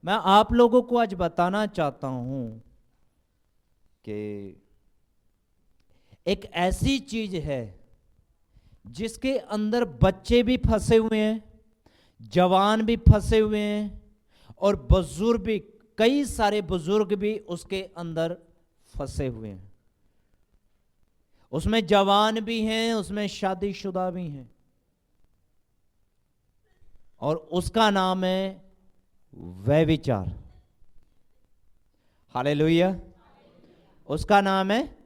मैं आप लोगों को आज बताना चाहता हूं कि एक ऐसी चीज है जिसके अंदर बच्चे भी फंसे हुए हैं, जवान भी फंसे हुए हैं, और बुजुर्ग भी, कई सारे बुजुर्ग भी उसके अंदर फंसे हुए हैं। उसमें जवान भी हैं, उसमें शादीशुदा भी हैं, और उसका नाम है व्यभिचार। हालेलुया। उसका नाम है,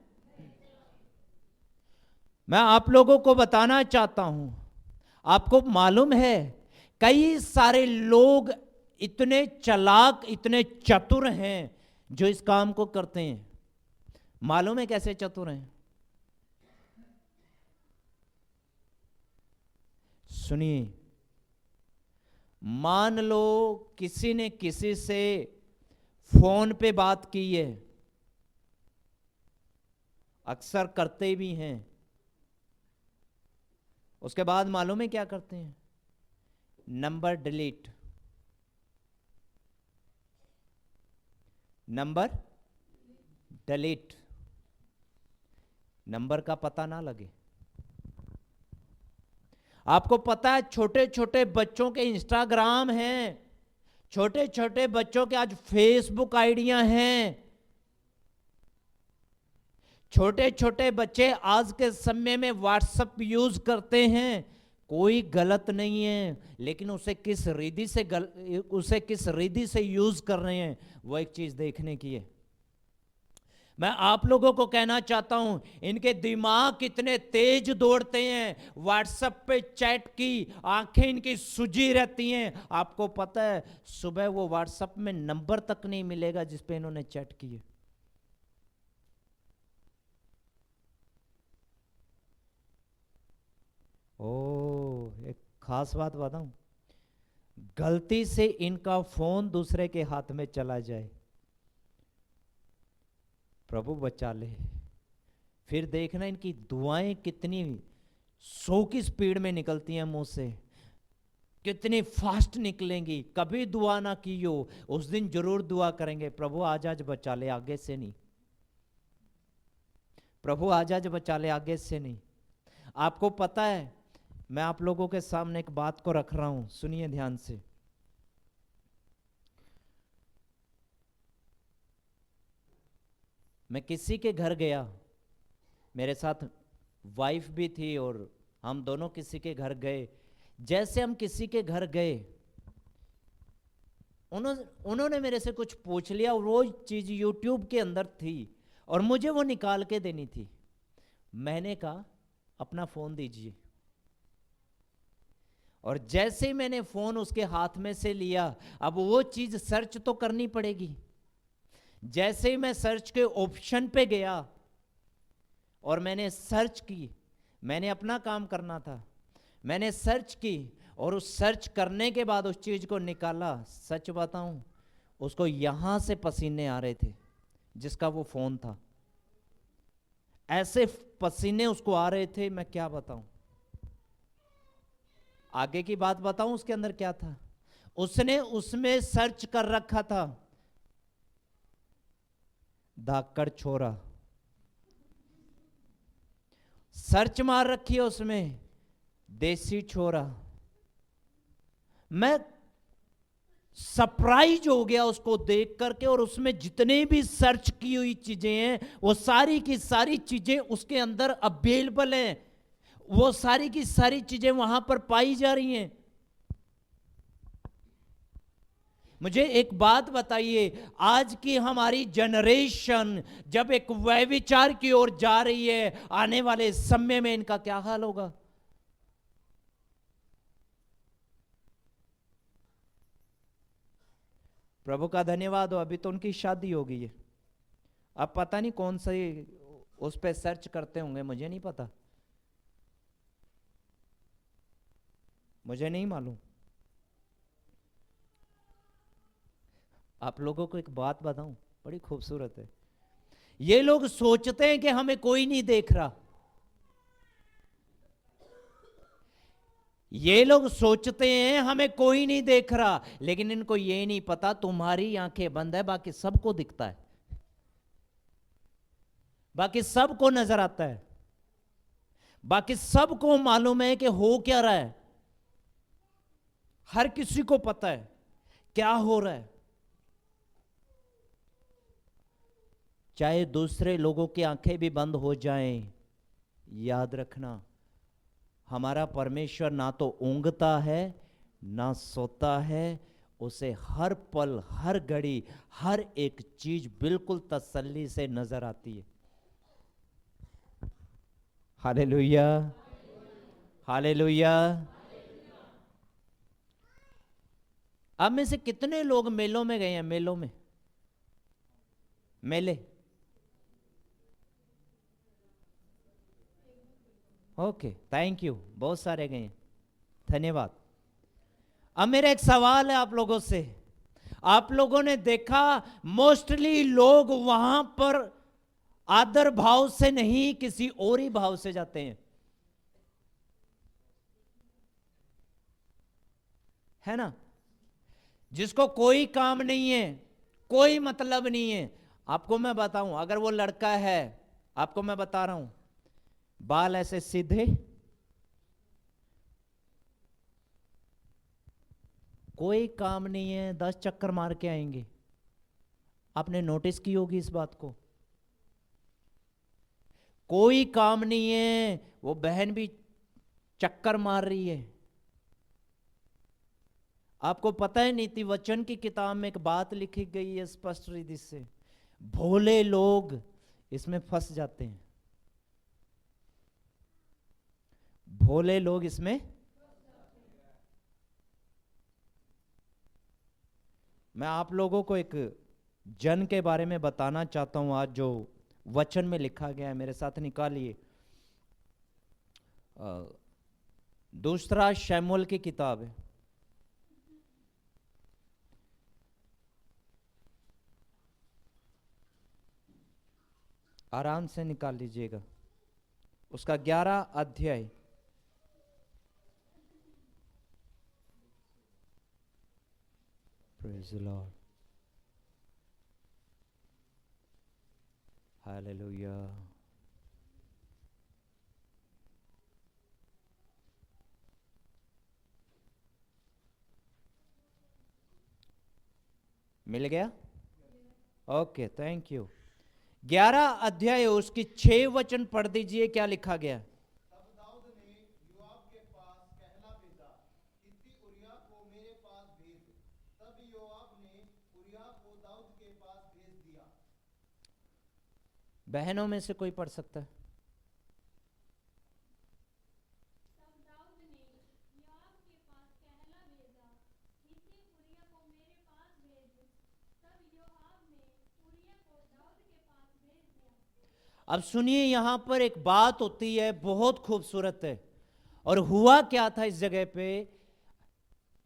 मैं आप लोगों को बताना चाहता हूं, आपको मालूम है कई सारे लोग इतने चालाक, इतने चतुर हैं जो इस काम को करते हैं। मालूम है कैसे चतुर हैं? सुनिए, मान लो किसी ने किसी से फोन पे बात की है, अक्सर करते भी हैं। उसके बाद मालूम है क्या करते हैं? Number delete, number delete, number का पता ना लगे। आपको पता है छोटे छोटे बच्चों के इंस्टाग्राम हैं, छोटे छोटे बच्चों के आज फेसबुक आइडियां हैं। छोटे छोटे बच्चे आज के समय में व्हाट्सएप यूज करते हैं। कोई गलत नहीं है, लेकिन उसे किस रीति से यूज कर रहे हैं, वो एक चीज देखने की है। मैं आप लोगों को कहना चाहता हूं, इनके दिमाग कितने तेज दौड़ते हैं। व्हाट्सएप पे चैट की आंखें इनकी सुजी रहती हैं। आपको पता है सुबह वो व्हाट्सएप में नंबर तक नहीं मिलेगा जिस पे इन्होंने चैट की है। ओ, एक खास बात बताऊं, गलती से इनका फोन दूसरे के हाथ में चला जाए, प्रभु बचा ले, फिर देखना इनकी दुआएं कितनी 100 की स्पीड में निकलती हैं मुंह से, कितनी फास्ट निकलेंगी। कभी दुआ ना की हो, उस दिन जरूर दुआ करेंगे, प्रभु आज आज बचा ले, आगे से नहीं। प्रभु आज आज बचा ले, आगे से नहीं। आपको पता है, मैं आप लोगों के सामने एक बात को रख रहा हूं, सुनिए ध्यान से। मैं किसी के घर गया, मेरे साथ वाइफ भी थी, और हम दोनों किसी के घर गए। जैसे हम किसी के घर गए, उन्होंने मेरे से कुछ पूछ लिया, और वो चीज यूट्यूब के अंदर थी और मुझे वो निकाल के देनी थी। मैंने कहा अपना फोन दीजिए, और जैसे ही मैंने फोन उसके हाथ में से लिया, अब वो चीज सर्च तो करनी पड़ेगी। जैसे ही मैं सर्च के ऑप्शन पे गया और मैंने सर्च की, मैंने अपना काम करना था, मैंने सर्च की, और उस सर्च करने के बाद उस चीज को निकाला। सच बताऊं, उसको यहां से पसीने आ रहे थे, जिसका वो फोन था, ऐसे पसीने उसको आ रहे थे, मैं क्या बताऊं। आगे की बात बताऊं उसके अंदर क्या था? उसने उसमें सर्च कर रखा था, धाकड़ छोरा। सर्च मार रखी है उसमें, देसी छोरा। मैं सरप्राइज हो गया उसको देख करके, और उसमें जितने भी सर्च की हुई चीजें हैं, वो सारी की सारी चीजें उसके अंदर अवेलेबल हैं। वो सारी की सारी चीजें वहां पर पाई जा रही हैं। मुझे एक बात बताइए, आज की हमारी जनरेशन जब एक व्यभिचार की ओर जा रही है, आने वाले समय में इनका क्या हाल होगा? प्रभु का धन्यवाद हो, अभी तो उनकी शादी हो गई है। अब पता नहीं कौन सा उस पर सर्च करते होंगे, मुझे नहीं पता, मुझे नहीं मालूम। आप लोगों को एक बात बताऊं, बड़ी खूबसूरत है। ये लोग सोचते हैं कि हमें कोई नहीं देख रहा। ये लोग सोचते हैं हमें कोई नहीं देख रहा, लेकिन इनको ये नहीं पता तुम्हारी आंखें बंद है, बाकी सबको दिखता है, बाकी सबको नजर आता है, बाकी सबको मालूम है कि हो क्या रहा है, हर किसी को पता है क्या हो रहा है। चाहे दूसरे लोगों की आंखें भी बंद हो जाएं, याद रखना हमारा परमेश्वर ना तो ऊंघता है ना सोता है, उसे हर पल हर घड़ी हर एक चीज बिल्कुल तसल्ली से नजर आती है। Hallelujah, hallelujah. अब में से कितने लोग मेलों में गए हैं? मेलों में, मेले, ओके, थैंक यू, बहुत सारे गए हैं, धन्यवाद। अब मेरा एक सवाल है आप लोगों से, आप लोगों ने देखा मोस्टली लोग वहां पर आदर भाव से नहीं किसी और ही भाव से जाते हैं, है ना? जिसको कोई काम नहीं है, कोई मतलब नहीं है। आपको मैं बताऊं, अगर वो लड़का है, आपको मैं बता रहा हूं, बाल ऐसे सीधे, कोई काम नहीं है, 10 चक्कर मार के आएंगे। आपने नोटिस की होगी इस बात को। कोई काम नहीं है, वो बहन भी चक्कर मार रही है। आपको पता है नीति वचन की किताब में एक बात लिखी गई है स्पष्ट रीति से, भोले लोग इसमें फंस जाते हैं, भोले लोग इसमें। मैं आप लोगों को एक जन के बारे में बताना चाहता हूं आज, जो वचन में लिखा गया है, मेरे साथ निकालिए। दूसरा शमूएल की किताब है, आराम से निकाल लीजिएगा, उसका 11 अध्याय। Praise the lord, hallelujah. मिल गया? Okay, thank you. 11 अध्याय उसकी 6 वचन पढ़ दीजिए, क्या लिखा गया? तब दाऊद ने योआब के पास कहला भेजा, हित्ती उरिय्याह को मेरे पास भेज। तब योआब ने उरिय्याह को दाऊद के पास भेज दिया। बहनों में से कोई पढ़ सकता है? तब दाऊद ने योआब के पास कहला भेजा, हित्ती उरिय्याह को मेरे पास भेज। तब योआब ने उरिय्याह को दाऊद के पास भेज दिया। अब सुनिए, यहां पर एक बात होती है, बहुत खूबसूरत है। और हुआ क्या था इस जगह पे,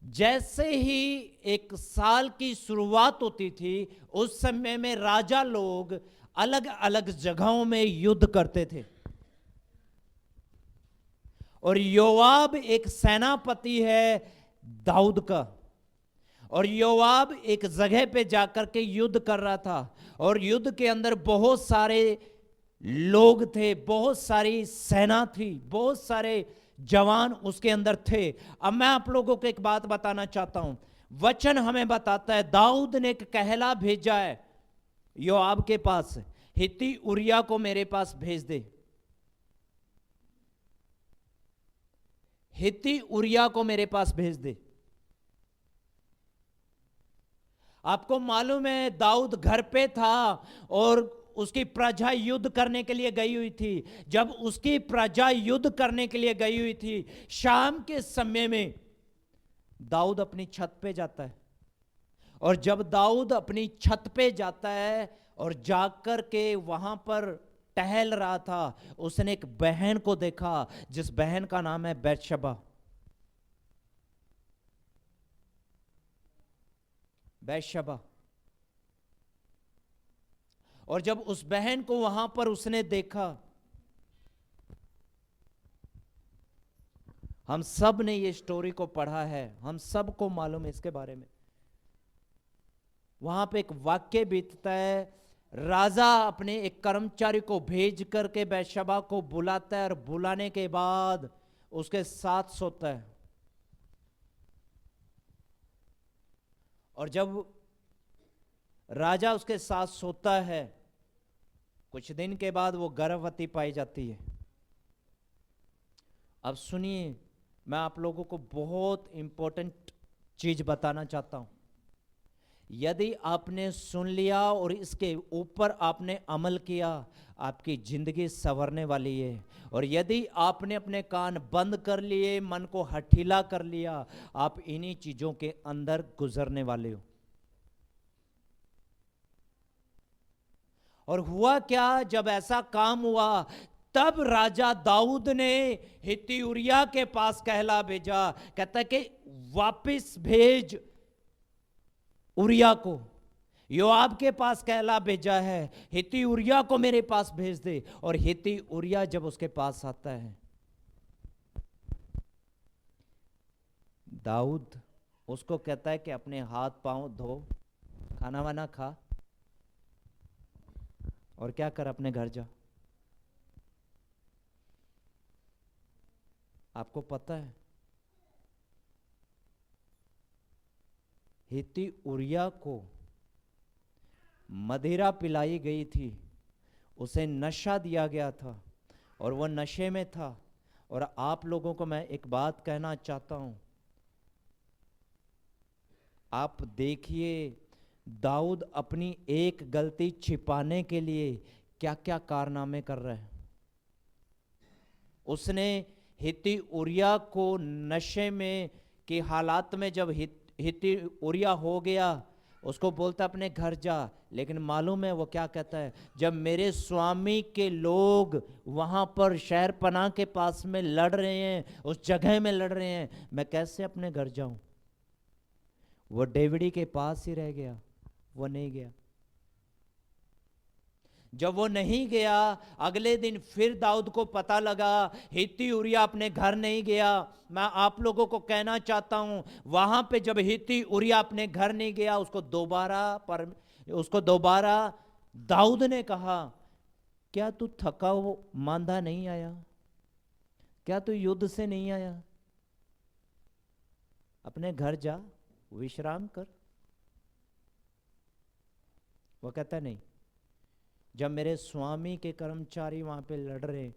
जैसे ही एक साल की शुरुआत होती थी, उस समय में राजा लोग अलग अलग जगहों में युद्ध करते थे। और योआब एक सेनापति है दाऊद का, और योआब एक जगह पे जाकर के युद्ध कर रहा था, और युद्ध के अंदर बहुत सारे लोग थे, बहुत सारी सेना थी, बहुत सारे जवान उसके अंदर थे। अब मैं आप लोगों को एक बात बताना चाहता हूं, वचन हमें बताता है दाऊद ने एक कहला भेजा है योआब के पास, हित्ती उरिय्याह को मेरे पास भेज दे, हित्ती उरिय्याह को मेरे पास भेज दे। आपको मालूम है दाऊद घर पे था और उसकी प्रजा युद्ध करने के लिए गई हुई थी। जब उसकी प्रजा युद्ध करने के लिए गई हुई थी, शाम के समय में दाऊद अपनी छत पे जाता है, और जब दाऊद अपनी छत पे जाता है और जाकर के वहां पर टहल रहा था, उसने एक बहन को देखा, जिस बहन का नाम है बैतशबा। बैतशबा। और जब उस बहन को वहां पर उसने देखा, हम सब ने ये स्टोरी को पढ़ा है, हम सबको मालूम है इसके बारे में। वहां पे एक वाक्य बीतता है, राजा अपने एक कर्मचारी को भेज करके बैशबा को बुलाता है और बुलाने के बाद उसके साथ सोता है। और जब राजा उसके साथ सोता है, कुछ दिन के बाद वो गर्भवती पाई जाती है। अब सुनिए, मैं आप लोगों को बहुत इंपॉर्टेंट चीज बताना चाहता हूं। यदि आपने सुन लिया और इसके ऊपर आपने अमल किया, आपकी जिंदगी संवरने वाली है। और यदि आपने अपने कान बंद कर लिए, मन को हठीला कर लिया, आप इन्हीं चीजों के अंदर गुजरने वाले हो। और हुआ क्या, जब ऐसा काम हुआ तब राजा दाऊद ने हित्ती उरिय्याह के पास कहला भेजा। कहता है कि वापस भेज उरिय्याह को। योआब के पास कहला भेजा है, हित्ती उरिय्याह को मेरे पास भेज दे। और हित्ती उरिय्याह जब उसके पास आता है, दाऊद उसको कहता है कि अपने हाथ पांव धो, खाना वाना खा और क्या कर, अपने घर जा। आपको पता है हित्ती उरिय्याह को मदिरा पिलाई गई थी, उसे नशा दिया गया था और वह नशे में था। और आप लोगों को मैं एक बात कहना चाहता हूं, आप देखिए दाऊद अपनी एक गलती छिपाने के लिए क्या क्या कारनामे कर रहे हैं। उसने हित्ती उरिय्याह को नशे में की हालात में, जब हित्ती उरिय्याह हो गया, उसको बोलता अपने घर जा। लेकिन मालूम है वो क्या कहता है, जब मेरे स्वामी के लोग वहां पर शहर पनाह के पास में लड़ रहे हैं, उस जगह में लड़ रहे हैं, मैं कैसे अपने घर जाऊं। वो डेविडी के पास ही रह गया, वो नहीं गया। जब वो नहीं गया, अगले दिन फिर दाऊद को पता लगा हित्ती उरिय्याह अपने घर नहीं गया। मैं आप लोगों को कहना चाहता हूं, वहां पे जब हित्ती उरिय्याह अपने घर नहीं गया, उसको दोबारा दाऊद ने कहा, क्या तू थका हो मांदा नहीं आया, क्या तू युद्ध से नहीं आया, अपने घर जा, विश्राम कर। वो कहता नहीं, जब मेरे स्वामी के कर्मचारी वहां पे लड़ रहे,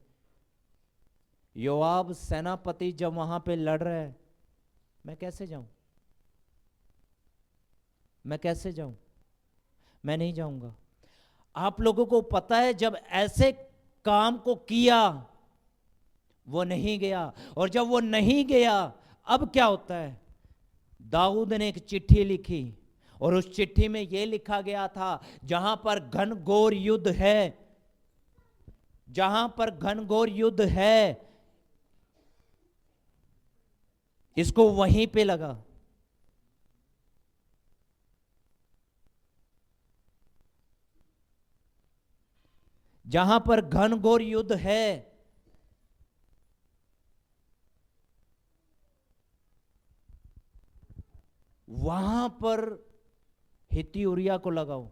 योआब सेनापति जब वहां पे लड़ रहे, मैं कैसे जाऊं, मैं कैसे जाऊं, मैं नहीं जाऊंगा। आप लोगों को पता है, जब ऐसे काम को किया वो नहीं गया। और जब वो नहीं गया, अब क्या होता है, दाऊद ने एक चिट्ठी लिखी और उस चिट्ठी में यह लिखा गया था, जहां पर घनघोर युद्ध है, जहां पर घनघोर युद्ध है, इसको वहीं पे लगा। जहां पर घनघोर युद्ध है, वहां पर हित्ती उरिय्याह को लगाओ।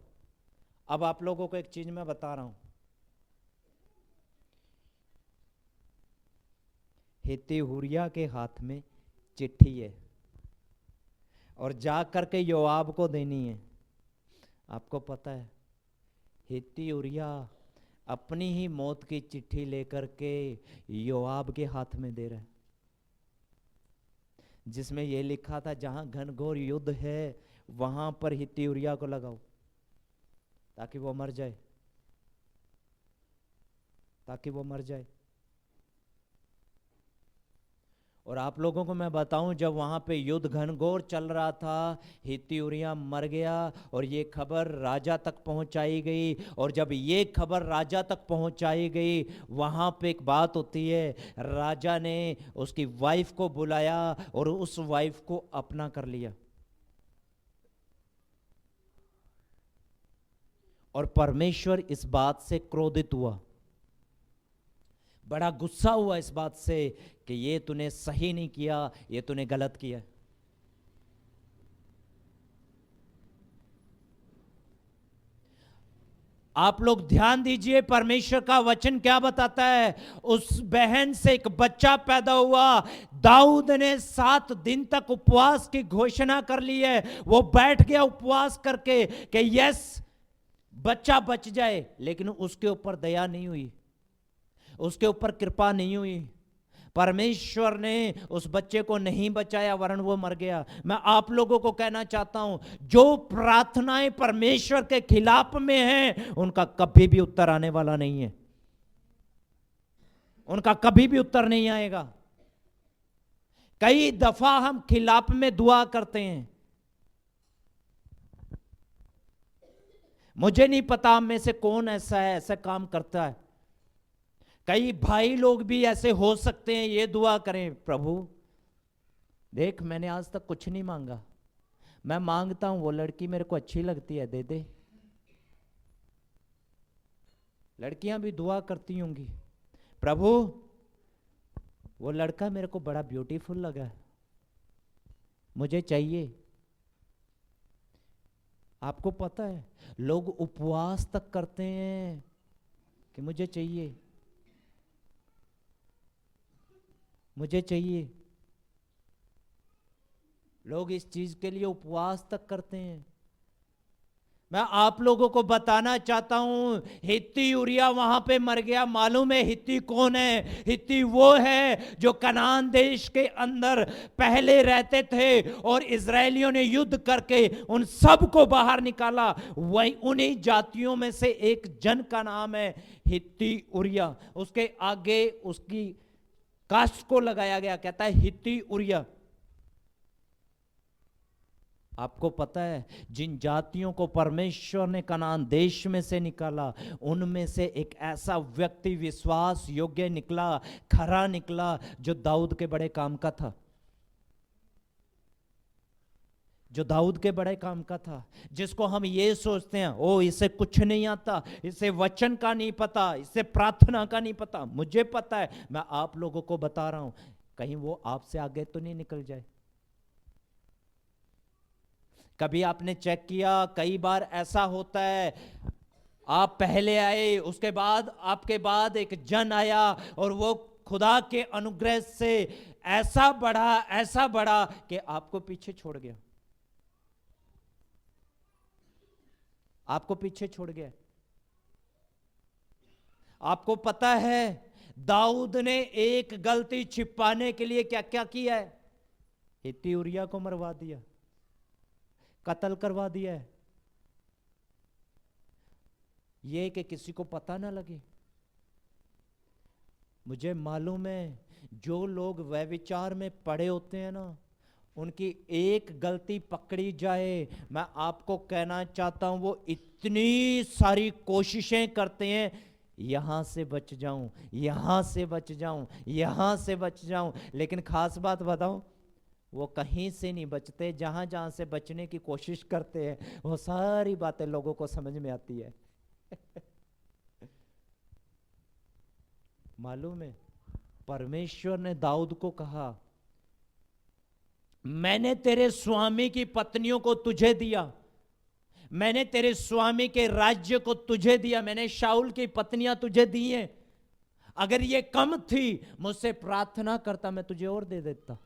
अब आप लोगों को एक चीज मैं बता रहा हूं, हित्ती उरिय्याह के हाथ में चिट्ठी है और जा करके योआब को देनी है। आपको पता है हित्ती उरिय्याह अपनी ही मौत की चिट्ठी लेकर के योआब के हाथ में दे रहा है, जिसमें यह लिखा था, जहां घनघोर युद्ध है वहां पर हित्ती उरिय्याह को लगाओ, ताकि वो मर जाए, ताकि वो मर जाए। और आप लोगों को मैं बताऊं, जब वहां पे युद्ध घनघोर चल रहा था, हित्ती उरिय्याह मर गया और ये खबर राजा तक पहुंचाई गई। और जब ये खबर राजा तक पहुंचाई गई, वहां पे एक बात होती है, राजा ने उसकी वाइफ को बुलाया और उस वाइफ को अपना कर लिया। और परमेश्वर इस बात से क्रोधित हुआ। बड़ा गुस्सा हुआ इस बात से कि ये तूने सही नहीं किया, ये तूने गलत किया। आप लोग ध्यान दीजिए, परमेश्वर का वचन क्या बताता है। उस बहन से एक बच्चा पैदा हुआ। दाऊद ने 7 दिन तक उपवास की घोषणा कर ली है। वो बैठ गया उपवास करके कि यस बच्चा बच जाए, लेकिन उसके ऊपर दया नहीं हुई, उसके ऊपर कृपा नहीं हुई। परमेश्वर ने उस बच्चे को नहीं बचाया, वरन वो मर गया। मैं आप लोगों को कहना चाहता हूं, जो प्रार्थनाएं परमेश्वर के खिलाफ में हैं, उनका कभी भी उत्तर आने वाला नहीं है, उनका कभी भी उत्तर नहीं आएगा। कई दफा हम खिलाफ में दुआ करते हैं। मुझे नहीं पता हम में से कौन ऐसा है, ऐसा काम करता है। कई भाई लोग भी ऐसे हो सकते हैं, ये दुआ करें, प्रभु देख मैंने आज तक कुछ नहीं मांगा, मैं मांगता हूं वो लड़की मेरे को अच्छी लगती है, दे दे। लड़कियां भी दुआ करती होंगी, प्रभु वो लड़का मेरे को बड़ा ब्यूटीफुल लगा, मुझे चाहिए। आपको पता है लोग उपवास तक करते हैं कि मुझे चाहिए, मुझे चाहिए। लोग इस चीज के लिए उपवास तक करते हैं। मैं आप लोगों को बताना चाहता हूं, हित्ती उरिया वहां पे मर गया। मालूम है हित्ती कौन है? हित्ती वो है जो कनान देश के अंदर पहले रहते थे और इजरायलियों ने युद्ध करके उन सब को बाहर निकाला। वही उन्हीं जातियों में से एक जन का नाम है हित्ती उरिया। उसके आगे उसकी कास्ट को लगाया गया, कहता है हित्ती उरिया। आपको पता है जिन जातियों को परमेश्वर ने कनान देश में से निकाला, उनमें से एक ऐसा व्यक्ति विश्वास योग्य निकला, खरा निकला, जो दाऊद के बड़े काम का था, जो दाऊद के बड़े काम का था। जिसको हम ये सोचते हैं ओ इसे कुछ नहीं आता, इसे वचन का नहीं पता, इसे प्रार्थना का नहीं पता। मुझे पता है, मैं आप लोगों को बता रहा हूं, कहीं वो आपसे आगे तो नहीं निकल जाए। कभी आपने चेक किया, कई बार ऐसा होता है, आप पहले आए, उसके बाद आपके बाद एक जन आया और वो खुदा के अनुग्रह से ऐसा बढ़ा कि आपको पीछे छोड़ गया, आपको पीछे छोड़ गया। आपको पता है दाऊद ने एक गलती छिपाने के लिए क्या क्या किया है? हित्ती उरिया को मरवा दिया, कत्ल करवा दिया है, ये कि किसी को पता ना लगे। मुझे मालूम है जो लोग व्यभिचार में पड़े होते हैं ना, उनकी एक गलती पकड़ी जाए, मैं आपको कहना चाहता हूं वो इतनी सारी कोशिशें करते हैं, यहां से बच जाऊं, यहां से बच जाऊं, यहां से बच जाऊं। लेकिन खास बात बताऊं, वो कहीं से नहीं बचते। जहां जहां से बचने की कोशिश करते हैं, वो सारी बातें लोगों को समझ में आती है। मालूम है परमेश्वर ने दाऊद को कहा, मैंने तेरे स्वामी की पत्नियों को तुझे दिया, मैंने तेरे स्वामी के राज्य को तुझे दिया, मैंने शाऊल की पत्नियां तुझे दी हैं। अगर ये कम थी, मुझसे प्रार्थना करता, मैं तुझे और दे देता,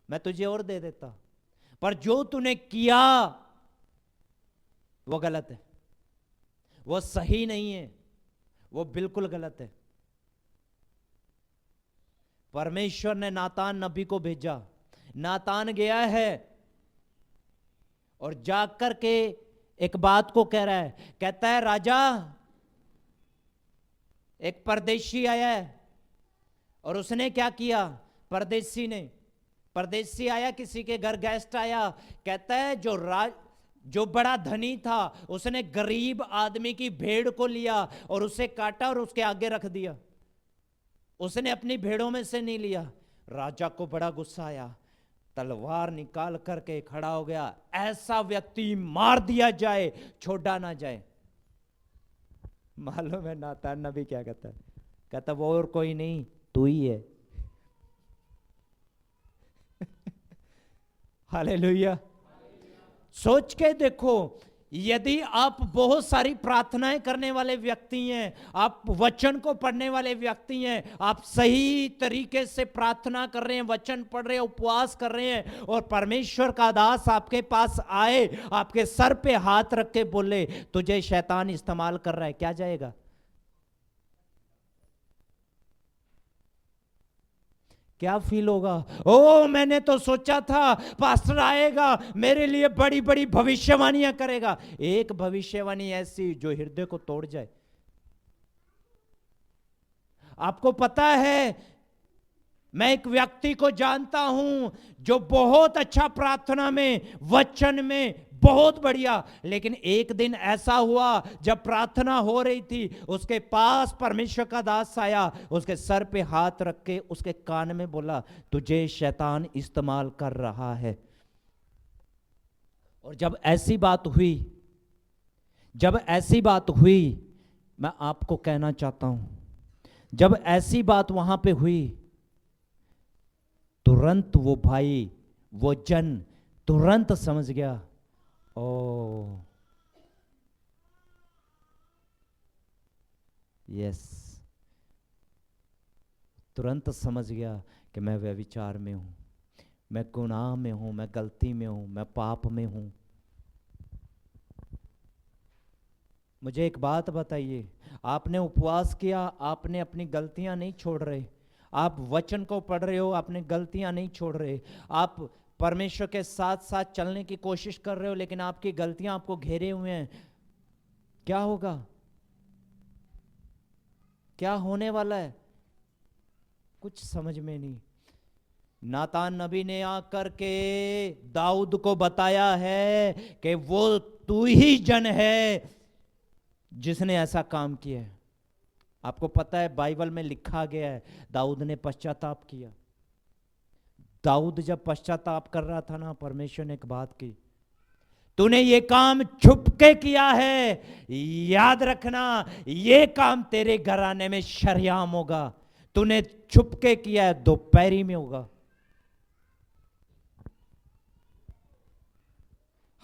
मैं तुझे और दे देता। पर जो तूने किया वो गलत है, वो सही नहीं है, वो बिल्कुल गलत है। परमेश्वर ने नातान नबी को भेजा। नातान गया है और जाकर के एक बात को कह रहा है, कहता है राजा एक परदेशी आया है। और उसने क्या किया? परदेशी आया, किसी के घर गेस्ट आया, कहता है जो बड़ा धनी था उसने गरीब आदमी की भेड़ को लिया और उसे काटा और उसके आगे रख दिया, उसने अपनी भेड़ों में से नहीं लिया। राजा को बड़ा गुस्सा आया, तलवार निकाल करके खड़ा हो गया, ऐसा व्यक्ति मार दिया जाए, छोड़ा ना जाए। मालूम है नातान नबी क्या कहता है? कहता वो और कोई नहीं, तू ही है। हालेलुया। सोच के देखो, यदि आप बहुत सारी प्रार्थनाएं करने वाले व्यक्ति हैं, आप वचन को पढ़ने वाले व्यक्ति हैं, आप सही तरीके से प्रार्थना कर रहे हैं, वचन पढ़ रहे हैं, उपवास कर रहे हैं, और परमेश्वर का दास आपके पास आए, आपके सर पे हाथ रख के बोले तुझे शैतान इस्तेमाल कर रहा है, क्या जाएगा? क्या फील होगा? ओ मैंने तो सोचा था पास्टर आएगा मेरे लिए बड़ी बड़ी भविष्यवाणियां करेगा। एक भविष्यवाणी ऐसी जो हृदय को तोड़ जाए। आपको पता है, मैं एक व्यक्ति को जानता हूं जो बहुत अच्छा प्रार्थना में, वचन में बहुत बढ़िया, लेकिन एक दिन ऐसा हुआ जब प्रार्थना हो रही थी, उसके पास परमेश्वर का दास आया, उसके सर पे हाथ रख के उसके कान में बोला तुझे शैतान इस्तेमाल कर रहा है। और जब ऐसी बात हुई, मैं आपको कहना चाहता हूं, जब ऐसी बात वहां पे हुई, तुरंत वो भाई, वो जन तुरंत समझ गया, ओ यस, तुरंत समझ गया कि मैं व्यभिचार में हूं, मैं गुनाह में हूं, मैं गलती में हूं, मैं पाप में हूं। मुझे एक बात बताइए, आपने उपवास किया, आपने अपनी गलतियां नहीं छोड़ रहे, आप वचन को पढ़ रहे हो, आपने गलतियां नहीं छोड़ रहे, आप परमेश्वर के साथ साथ चलने की कोशिश कर रहे हो, लेकिन आपकी गलतियां आपको घेरे हुए हैं, क्या होगा? क्या होने वाला है? कुछ समझ में नहीं। नातान नबी ने आकर के दाऊद को बताया है कि वो तू ही जन है जिसने ऐसा काम किया है। आपको पता है बाइबल में लिखा गया है दाऊद ने पश्चाताप किया। दाऊद जब पश्चाताप कर रहा था ना, परमेश्वर ने एक बात की, तूने ये काम छुप के किया है, याद रखना ये काम तेरे घराने में शर्याम होगा। तूने छुप के किया है, दोपहरी में होगा।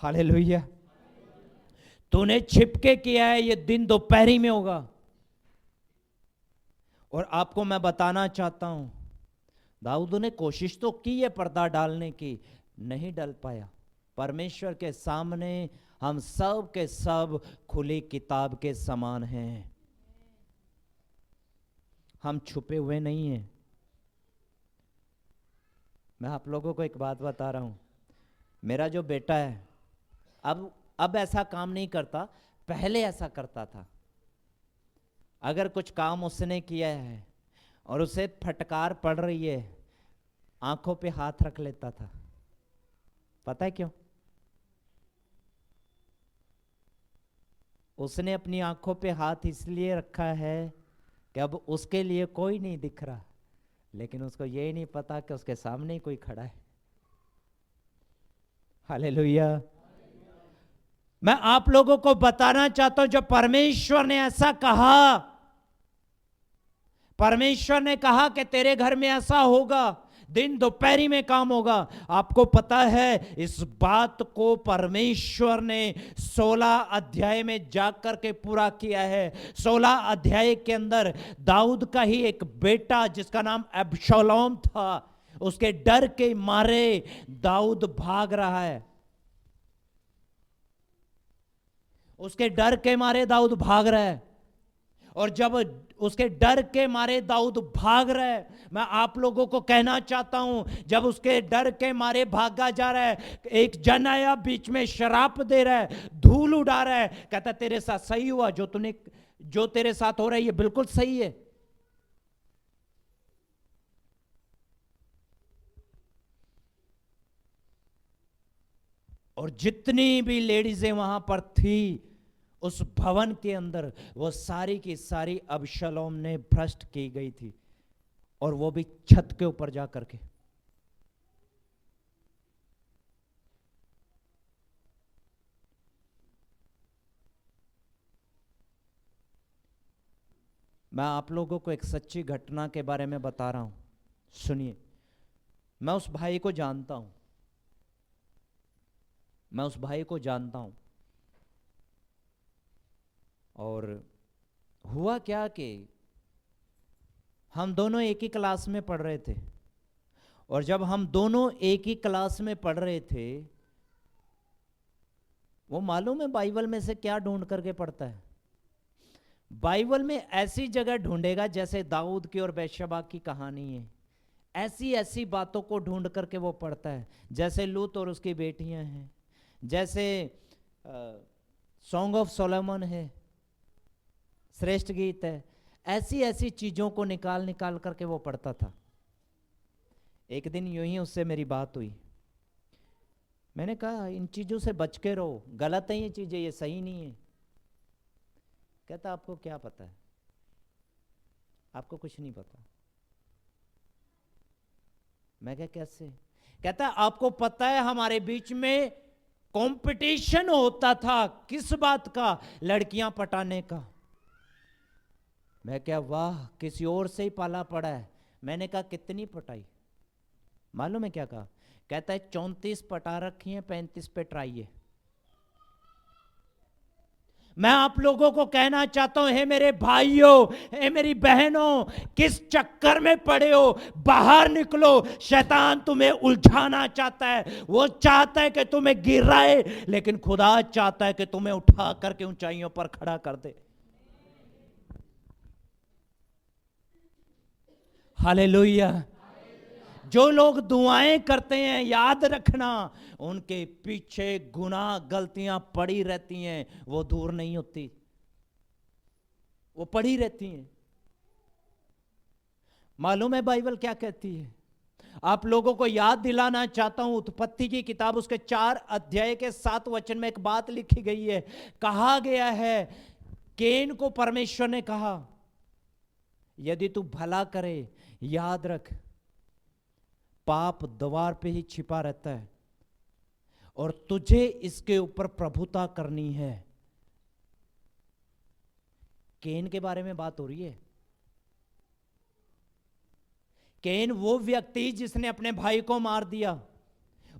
हालेलुया। तूने छिप के किया है, ये दिन दोपहरी में होगा। और आपको मैं बताना चाहता हूं, दाऊद ने कोशिश तो की है पर्दा डालने की, नहीं डाल पाया। परमेश्वर के सामने हम सब के सब खुली किताब के समान हैं, हम छुपे हुए नहीं हैं। मैं आप लोगों को एक बात बता रहा हूं, मेरा जो बेटा है अब ऐसा काम नहीं करता, पहले ऐसा करता था। अगर कुछ काम उसने किया है और उसे फटकार पड़ रही है, आंखों पे हाथ रख लेता था। पता है क्यों? उसने अपनी आंखों पे हाथ इसलिए रखा है कि अब उसके लिए कोई नहीं दिख रहा, लेकिन उसको ये नहीं पता कि उसके सामने ही कोई खड़ा है। हालेलुया। मैं आप लोगों को बताना चाहता हूं, जब परमेश्वर ने ऐसा कहा, परमेश्वर ने कहा कि तेरे घर में ऐसा होगा, दिन दोपहरी में काम होगा। आपको पता है इस बात को परमेश्वर ने 16 अध्याय में जाकर के पूरा किया है। 16 अध्याय के अंदर दाऊद का ही एक बेटा जिसका नाम अबशालोम था, उसके डर के मारे दाऊद भाग रहा है। उसके डर के मारे दाऊद भाग रहा है। और जब उसके डर के मारे दाऊद भाग रहा है, मैं आप लोगों को कहना चाहता हूं, जब उसके डर के मारे भागा जा रहा है, एक जन आया बीच में शराप दे रहा है, धूल उड़ा रहा है, कहता तेरे साथ सही हुआ, जो तेरे साथ हो रहा है ये बिल्कुल सही है। और जितनी भी लेडीजें वहां पर थी उस भवन के अंदर, वो सारी की सारी अबशालोम ने भ्रष्ट की गई थी, और वो भी छत के ऊपर जा करके। मैं आप लोगों को एक सच्ची घटना के बारे में बता रहा हूं, सुनिए। मैं उस भाई को जानता हूं, मैं उस भाई को जानता हूं। और हुआ क्या कि हम दोनों एक ही क्लास में पढ़ रहे थे, और जब हम दोनों एक ही क्लास में पढ़ रहे थे, वो मालूम है बाइबल में से क्या ढूंढ करके पढ़ता है? बाइबल में ऐसी जगह ढूंढेगा जैसे दाऊद की और बैशबा की कहानी है, ऐसी ऐसी बातों को ढूंढ करके वो पढ़ता है, जैसे लूत और उसकी बेटियां हैं, जैसे सॉन्ग ऑफ सोलोमन है, श्रेष्ठ गीत है। ऐसी ऐसी चीजों को निकाल निकाल करके वो पढ़ता था। एक दिन यूं ही उससे मेरी बात हुई। मैंने कहा इन चीजों से बच के रहो, गलत है ये चीजें, ये सही नहीं है। कहता आपको क्या पता है? आपको कुछ नहीं पता। मैं क्या, कैसे? कहता आपको पता है हमारे बीच में कंपटीशन होता था, किस बात का? लड़कियां पटाने का। मैं क्या, वाह, किसी और से ही पाला पड़ा है। मैंने कहा कितनी पटाई? मालूम है क्या कहा? कहता है 34 पटा रखी हैं, 35 पे ट्राई है। मैं आप लोगों को कहना चाहता हूं, हे मेरे भाइयों, हे मेरी बहनों, किस चक्कर में पड़े हो? बाहर निकलो। शैतान तुम्हें उलझाना चाहता है, वो चाहता है कि तुम्हें गिराए, लेकिन खुदा चाहता है कि तुम्हें उठा करके ऊंचाइयों पर खड़ा कर दे। हालेलुया। जो लोग दुआएं करते हैं, याद रखना, उनके पीछे गुनाह गलतियां पड़ी रहती हैं, वो दूर नहीं होती, वो पड़ी रहती हैं। मालूम है बाइबल क्या कहती है? आप लोगों को याद दिलाना चाहता हूं, उत्पत्ति की किताब उसके 4 अध्याय के 7 वचन में एक बात लिखी गई है। कहा गया है, केन को परमेश्वर ने कहा, यदि तू भला करे, याद रख पाप द्वार पे ही छिपा रहता है और तुझे इसके ऊपर प्रभुता करनी है। केन के बारे में बात हो रही है। केन वो व्यक्ति जिसने अपने भाई को मार दिया,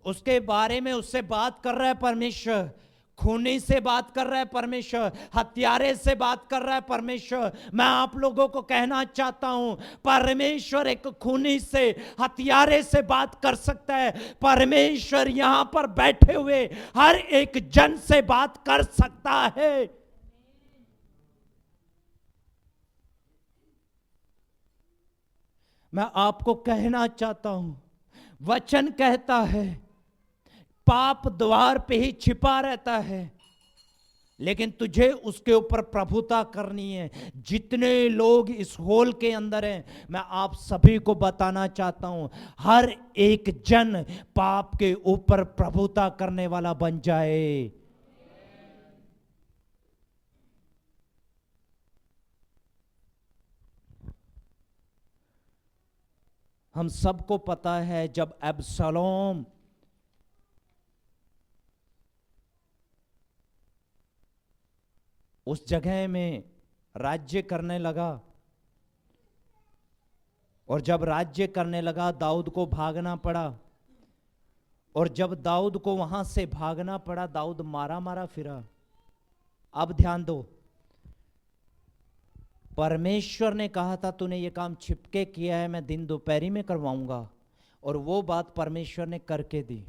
उसके बारे में उससे बात कर रहा है परमेश्वर। खूनी से बात कर रहा है परमेश्वर, हत्यारे से बात कर रहा है परमेश्वर। मैं आप लोगों को कहना चाहता हूं, परमेश्वर एक खूनी से, हत्यारे से बात कर सकता है। परमेश्वर यहां पर बैठे हुए हर एक जन से बात कर सकता है। मैं आपको कहना चाहता हूं, वचन कहता है पाप द्वार पे ही छिपा रहता है, लेकिन तुझे उसके ऊपर प्रभुता करनी है। जितने लोग इस हॉल के अंदर हैं, मैं आप सभी को बताना चाहता हूं, हर एक जन पाप के ऊपर प्रभुता करने वाला बन जाए। हम सबको पता है जब अब्सलोम उस जगह में राज्य करने लगा, और जब राज्य करने लगा दाऊद को भागना पड़ा, और जब दाऊद को वहां से भागना पड़ा, दाऊद मारा मारा फिरा। अब ध्यान दो, परमेश्वर ने कहा था तूने ये काम छिपके किया है, मैं दिन दोपहरी में करवाऊंगा, और वो बात परमेश्वर ने करके दी।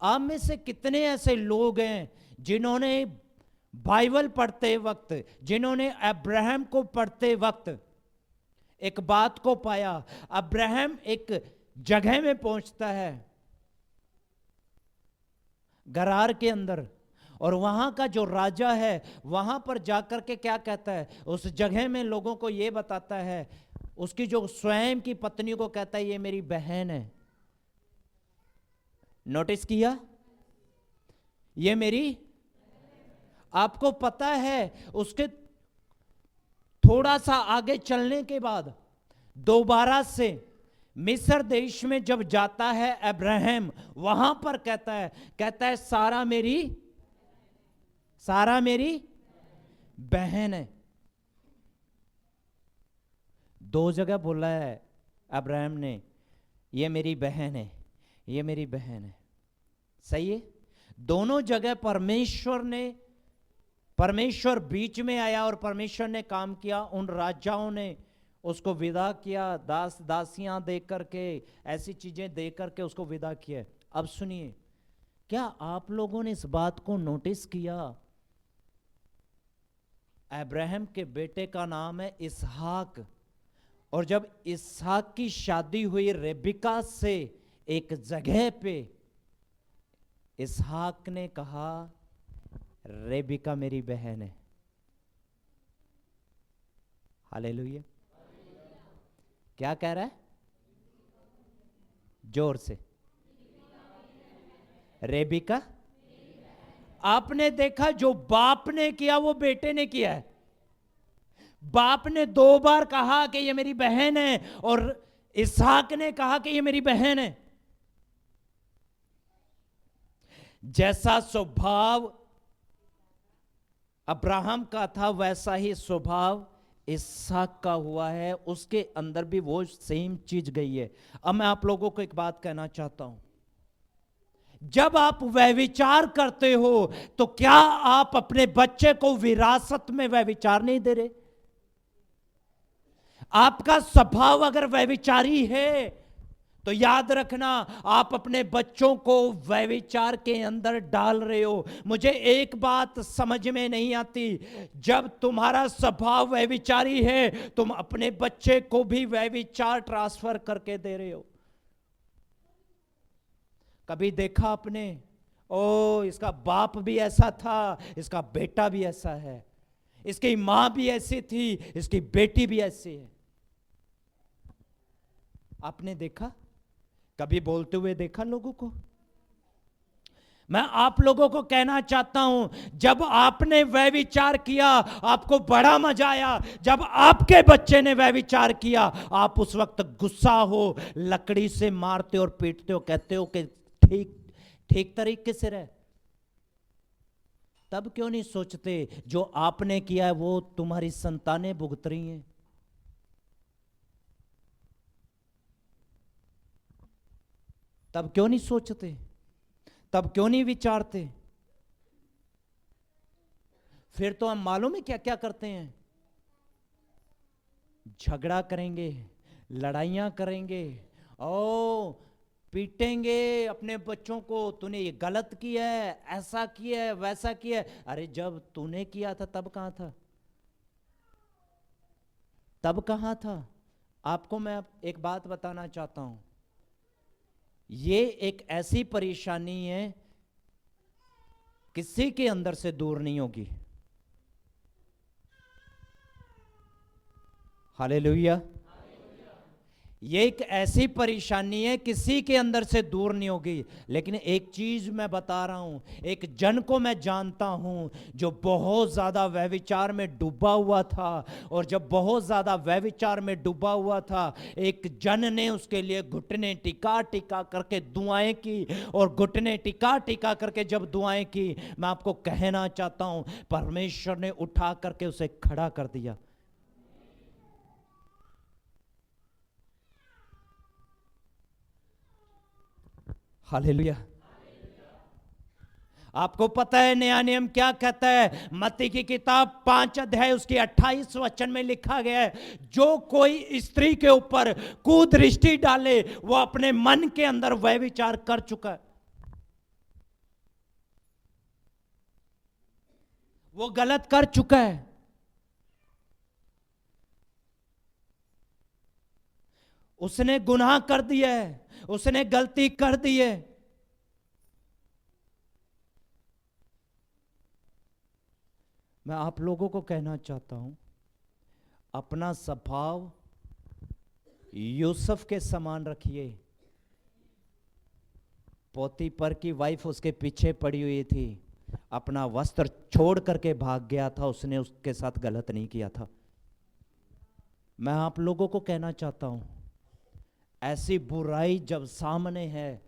आप में से कितने ऐसे लोग हैं जिन्होंने बाइबल पढ़ते वक्त, जिन्होंने अब्राहम को पढ़ते वक्त एक बात को पाया? अब्राहम एक जगह में पहुंचता है गरार के अंदर, और वहां का जो राजा है वहां पर जाकर के क्या कहता है? उस जगह में लोगों को यह बताता है, उसकी जो स्वयं की पत्नी को कहता है ये मेरी बहन है। नोटिस किया? ये मेरी, आपको पता है उसके थोड़ा सा आगे चलने के बाद दोबारा से मिस्र देश में जब जाता है अब्राहम, वहां पर कहता है सारा मेरी बहन है। 2 जगह बोला है अब्राहम ने, ये मेरी बहन है, ये मेरी बहन है। सही है। दोनों जगह परमेश्वर बीच में आया और परमेश्वर ने काम किया। उन राजाओं ने उसको विदा किया, दास दासियां दे करके, ऐसी चीजें दे करके उसको विदा किया। अब सुनिए, क्या आप लोगों ने इस बात को नोटिस किया? अब्राहम के बेटे का नाम है इसहाक, और जब इसहाक की शादी हुई रेबिका से एक जगह पे, इसहाक ने कहा रेबिका मेरी बहन है। हालेलुया। क्या कह रहा है? जोर से, रेबिका। आपने देखा, जो बाप ने किया वो बेटे ने किया है। बाप ने 2 बार कहा कि ये मेरी बहन है, और इसहाक ने कहा कि ये मेरी बहन है। जैसा स्वभाव अब्राहम का था, वैसा ही स्वभाव इसहाक का हुआ है। उसके अंदर भी वो सेम चीज गई है। अब मैं आप लोगों को एक बात कहना चाहता हूं, जब आप व्यभिचार करते हो तो क्या आप अपने बच्चे को विरासत में व्यभिचार नहीं दे रहे? आपका स्वभाव अगर व्यभिचारी है तो याद रखना, आप अपने बच्चों को व्यभिचार के अंदर डाल रहे हो। मुझे एक बात समझ में नहीं आती, जब तुम्हारा स्वभाव व्यभिचारी है, तुम अपने बच्चे को भी व्यभिचार ट्रांसफर करके दे रहे हो। कभी देखा आपने, ओ इसका बाप भी ऐसा था, इसका बेटा भी ऐसा है, इसकी मां भी ऐसी थी, इसकी बेटी भी ऐसी है। आपने देखा? कभी बोलते हुए देखा लोगों को? मैं आप लोगों को कहना चाहता हूं, जब आपने व्यभिचार किया आपको बड़ा मजा आया। जब आपके बच्चे ने व्यभिचार किया, आप उस वक्त गुस्सा हो, लकड़ी से मारते और पीटते हो, कहते हो कि ठीक तरीके से रहे। तब क्यों नहीं सोचते जो आपने किया है वो तुम्हारी संतानें भुगत रही हैं? तब क्यों नहीं सोचते? तब क्यों नहीं विचारते? फिर तो हम मालूम है क्या क्या करते हैं, झगड़ा करेंगे, लड़ाइयां करेंगे, ओ पीटेंगे अपने बच्चों को, तूने ये गलत किया है, ऐसा किया है, वैसा किया है। अरे जब तूने किया था तब कहां था? तब कहां था? आपको मैं एक बात बताना चाहता हूं, ये एक ऐसी परेशानी है किसी के अंदर से दूर नहीं होगी। हालेलुया। ये एक ऐसी परेशानी है किसी के अंदर से दूर नहीं होगी। लेकिन एक चीज मैं बता रहा हूं, एक जन को मैं जानता हूं जो बहुत ज्यादा व्यभिचार में डूबा हुआ था, और जब बहुत ज्यादा व्यभिचार में डूबा हुआ था, एक जन ने उसके लिए घुटने टिका टिका करके दुआएं की, और घुटने टिका टिका करके जब दुआएं की, मैं आपको कहना चाहता हूं परमेश्वर ने उठा करके उसे खड़ा कर दिया। हालेलुया। आपको पता है नया नियम क्या कहता है? मत्ती की किताब 5 अध्याय उसकी 28 वचन में लिखा गया है, जो कोई स्त्री के ऊपर कुदृष्टि डाले वो अपने मन के अंदर व्यभिचार कर चुका है। वो गलत कर चुका है। उसने गुनाह कर दिया है, उसने गलती कर दी है। मैं आप लोगों को कहना चाहता हूं, अपना स्वभाव यूसुफ के समान रखिए। पोतीफर की वाइफ उसके पीछे पड़ी हुई थी, अपना वस्त्र छोड़ करके भाग गया था, उसने उसके साथ गलत नहीं किया था। मैं आप लोगों को कहना चाहता हूं, ऐसी बुराई जब सामने है,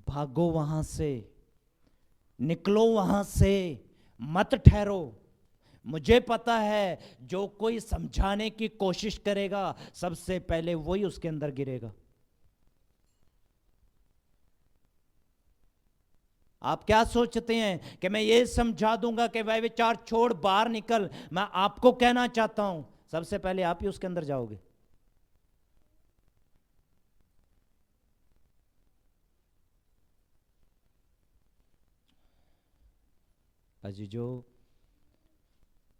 भागो वहां से, निकलो वहां से, मत ठहरो। मुझे पता है जो कोई समझाने की कोशिश करेगा सबसे पहले वही उसके अंदर गिरेगा। आप क्या सोचते हैं कि मैं ये समझा दूंगा कि वह विचार छोड़ बाहर निकल? मैं आपको कहना चाहता हूं सबसे पहले आप ही उसके अंदर जाओगे। अजीजो,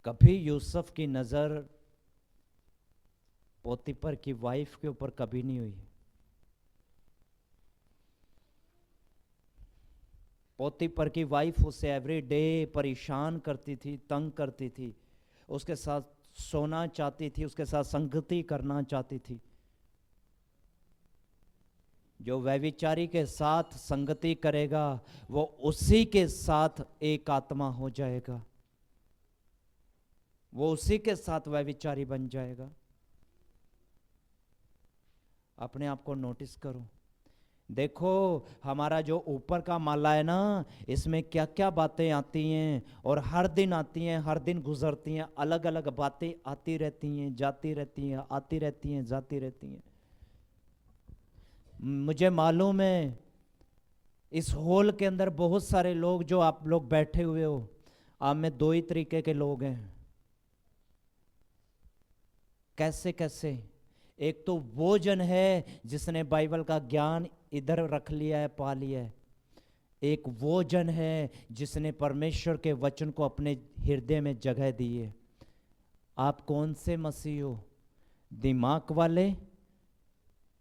कभी यूसुफ की नजर पोतीफर की वाइफ के ऊपर कभी नहीं हुई। पोतीफर की वाइफ उसे एवरी डे परेशान करती थी, तंग करती थी, उसके साथ सोना चाहती थी, उसके साथ संगति करना चाहती थी। जो व्यभिचारी के साथ संगति करेगा वो उसी के साथ एक आत्मा हो जाएगा, वो उसी के साथ व्यभिचारी बन जाएगा। अपने आप को नोटिस करो। देखो हमारा जो ऊपर का माला है ना, इसमें क्या क्या बातें आती हैं और हर दिन आती हैं, हर दिन गुजरती हैं, अलग अलग बातें आती रहती हैं, जाती रहती हैं, आती रहती हैं, जाती रहती हैं। मुझे मालूम है इस हॉल के अंदर बहुत सारे लोग जो आप लोग बैठे हुए हो, आप में दो ही तरीके के लोग हैं। कैसे कैसे? एक तो वो जन है जिसने बाइबल का ज्ञान इधर रख लिया है, पा लिया है। एक वो जन है जिसने परमेश्वर के वचन को अपने हृदय में जगह दी है। आप कौन से मसीह हो? दिमाग वाले,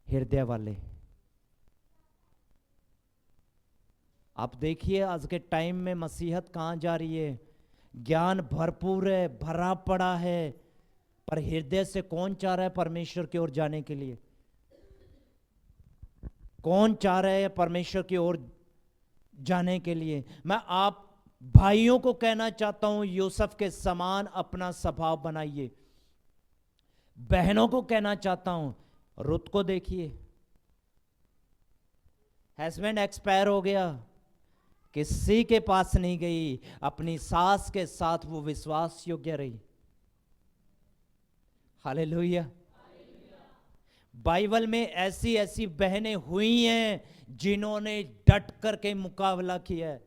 हृदय वाले? आप देखिए आज के टाइम में मसीहत कहाँ जा रही है। ज्ञान भरपूर है, भरा पड़ा है, पर हृदय से कौन चाह रहा है परमेश्वर की ओर जाने के लिए? कौन चाह रहा है परमेश्वर की ओर जाने के लिए? मैं आप भाइयों को कहना चाहता हूं यूसुफ के समान अपना स्वभाव बनाइए। बहनों को कहना चाहता हूं, रुत को देखिए, हस्बैंड एक्सपायर हो गया, किसी के पास नहीं गई, अपनी सास के साथ वो विश्वास योग्य रही। हालेलुया। बाइबल में ऐसी ऐसी बहनें हुई हैं जिन्होंने डट करके मुकाबला किया है।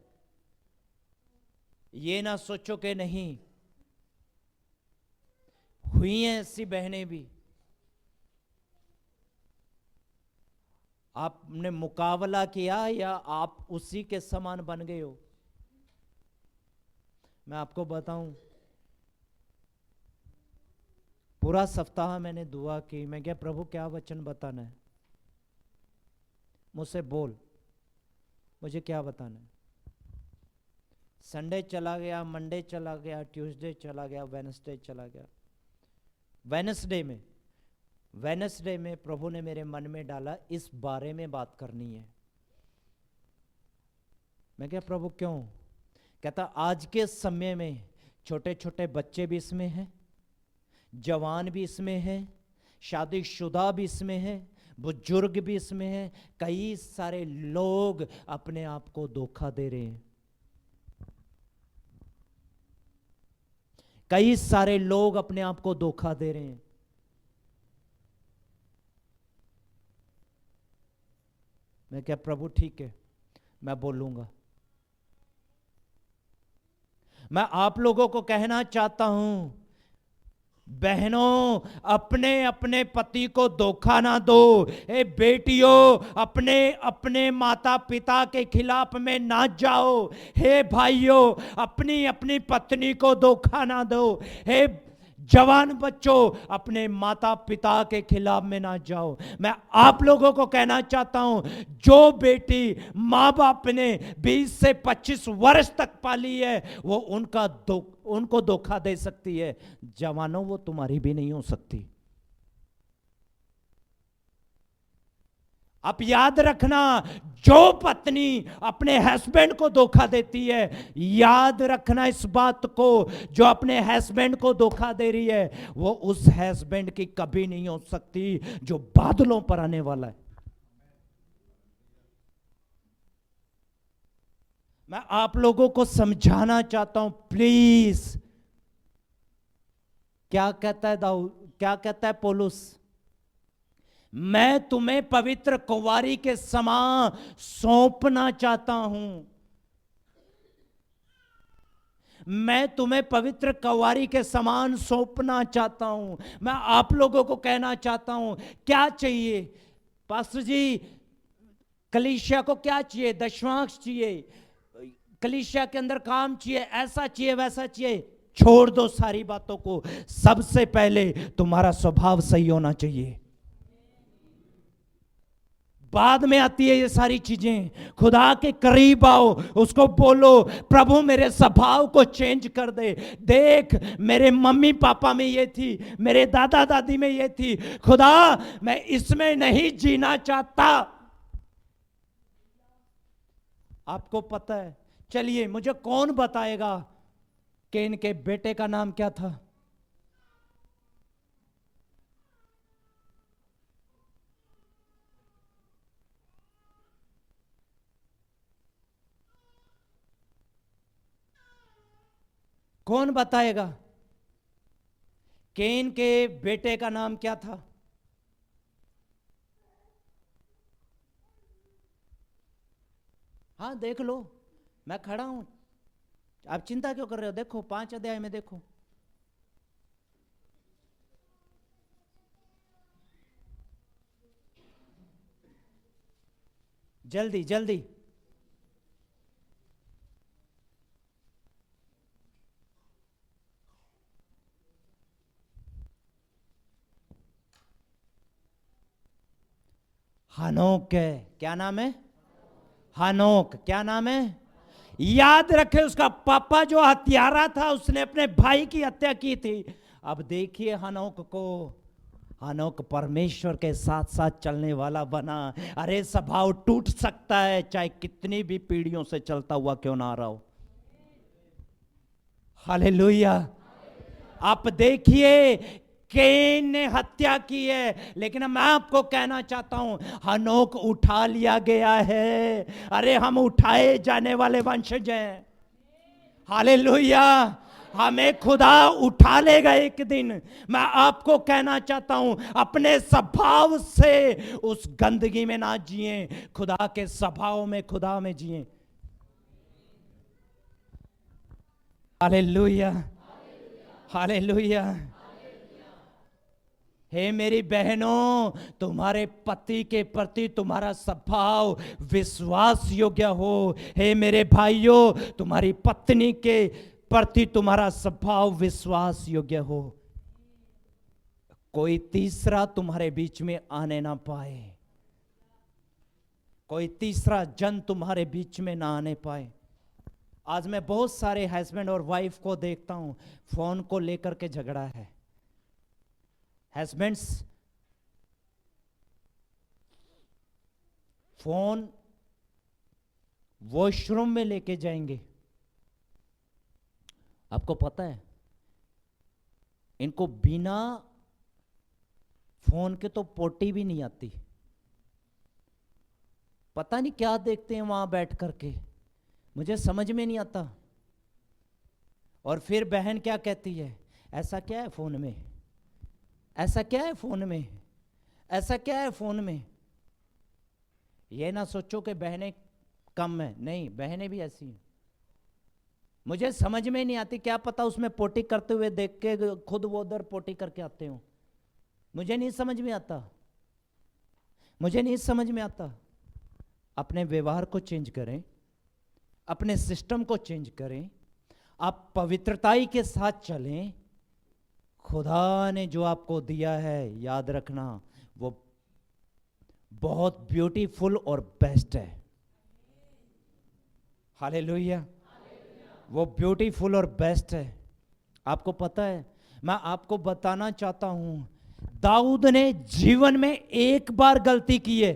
ये ना सोचो कि नहीं, हुई हैं ऐसी बहनें भी। आपने मुकाबला किया या आप उसी के समान बन गए हो? मैं आपको बताऊं, पूरा सप्ताह मैंने दुआ की। मैं क्या प्रभु क्या वचन बताना है? मुझसे बोल, मुझे क्या बताना है? संडे चला गया, मंडे चला गया, ट्यूसडे चला गया, वेडनेसडे चला गया। वेडनेसडे में प्रभु ने मेरे मन में डाला इस बारे में बात करनी है। मैं क्या प्रभु क्यों? कहता आज के समय में छोटे छोटे बच्चे भी इसमें हैं, जवान भी इसमें हैं, शादीशुदा भी इसमें हैं, बुजुर्ग भी इसमें हैं। कई सारे लोग अपने आप को धोखा दे रहे हैं। कई सारे लोग अपने आप को धोखा दे रहे हैं। मैं क्या प्रभु ठीक है, मैं बोलूंगा। मैं आप लोगों को कहना चाहता हूं, बहनों अपने अपने पति को धोखा ना दो। ए बेटियों अपने अपने माता पिता के खिलाफ में ना जाओ। हे भाइयों अपनी अपनी पत्नी को धोखा ना दो। हे जवान बच्चों अपने माता पिता के खिलाफ में ना जाओ। मैं आप लोगों को कहना चाहता हूं, जो बेटी माँ बाप ने 20 से 25 वर्ष तक पाली है वो उनको धोखा दे सकती है। जवानों वो तुम्हारी भी नहीं हो सकती। आप याद रखना, जो पत्नी अपने हस्बैंड को धोखा देती है, याद रखना इस बात को, जो अपने हस्बैंड को धोखा दे रही है वो उस हस्बैंड की कभी नहीं हो सकती जो बादलों पर आने वाला है। मैं आप लोगों को समझाना चाहता हूं, प्लीज क्या कहता है दाऊद, क्या कहता है पौलुस? मैं तुम्हें पवित्र कुंवारी के समान सौंपना चाहता हूं। मैं तुम्हें पवित्र कुंवारी के समान सौंपना चाहता हूं। मैं आप लोगों को कहना चाहता हूं, क्या चाहिए पास्टर जी? कलीसिया को क्या चाहिए? दशमांश चाहिए, कलीसिया के अंदर काम चाहिए, ऐसा चाहिए, वैसा चाहिए। छोड़ दो सारी बातों को। सबसे पहले तुम्हारा स्वभाव सही होना चाहिए, बाद में आती है ये सारी चीजें। खुदा के करीब आओ, उसको बोलो प्रभु मेरे स्वभाव को चेंज कर दे। देख मेरे मम्मी पापा में ये थी, मेरे दादा दादी में ये थी, खुदा मैं इसमें नहीं जीना चाहता। आपको पता है, चलिए मुझे कौन बताएगा कि इनके बेटे का नाम क्या था? कौन बताएगा केन के बेटे का नाम क्या था? हाँ देख लो, मैं खड़ा हूं, आप चिंता क्यों कर रहे हो? देखो 5 अध्याय में देखो। जल्दी जल्दी। हनोक है, क्या नाम है? हनोक, क्या नाम है? याद रखे उसका पापा जो हत्यारा था, उसने अपने भाई की हत्या की थी। अब देखिए हनोक को, हनोक परमेश्वर के साथ साथ चलने वाला बना। अरे स्वभाव टूट सकता है, चाहे कितनी भी पीढ़ियों से चलता हुआ क्यों ना आ रहा हो। हालेलुया। आप देखिए केन ने हत्या की है, लेकिन मैं आपको कहना चाहता हूं हनोक उठा लिया गया है। अरे हम उठाए जाने वाले वंशज हैं। हालेलुया। हमें खुदा उठा लेगा एक दिन। मैं आपको कहना चाहता हूं अपने स्वभाव से उस गंदगी में ना जिए, खुदा के स्वभाव में, खुदा में जिए। Hallelujah, hallelujah. हे मेरी बहनों, तुम्हारे पति के प्रति तुम्हारा स्वभाव विश्वास योग्य हो। हे मेरे भाइयों, तुम्हारी पत्नी के प्रति तुम्हारा स्वभाव विश्वास योग्य हो। कोई तीसरा तुम्हारे बीच में आने ना पाए, कोई तीसरा जन तुम्हारे बीच में ना आने पाए। आज मैं बहुत सारे हस्बैंड और वाइफ को देखता हूं, फोन को लेकर के झगड़ा है। हस्बैंड्स फोन वॉशरूम में लेके जाएंगे। आपको पता है इनको बिना फोन के तो पोटी भी नहीं आती। पता नहीं क्या देखते हैं वहां बैठ करके, मुझे समझ में नहीं आता। और फिर बहन क्या कहती है, ऐसा क्या है फोन में, ऐसा क्या है फोन में, ऐसा क्या है फोन में। ये ना सोचो कि बहनें कम है, नहीं, बहनें भी ऐसी हैं। मुझे समझ में नहीं आती, क्या पता उसमें पोटी करते हुए देख के खुद वो उधर पोटी करके आते हो। मुझे नहीं समझ में आता, मुझे नहीं समझ में आता। अपने व्यवहार को चेंज करें, अपने सिस्टम को चेंज करें, आप पवित्रताई के साथ चलें। खुदा ने जो आपको दिया है, याद रखना वो बहुत ब्यूटीफुल और बेस्ट है। हालेलुया, वो ब्यूटीफुल और बेस्ट है। आपको पता है, मैं आपको बताना चाहता हूं, दाऊद ने जीवन में एक बार गलती की है।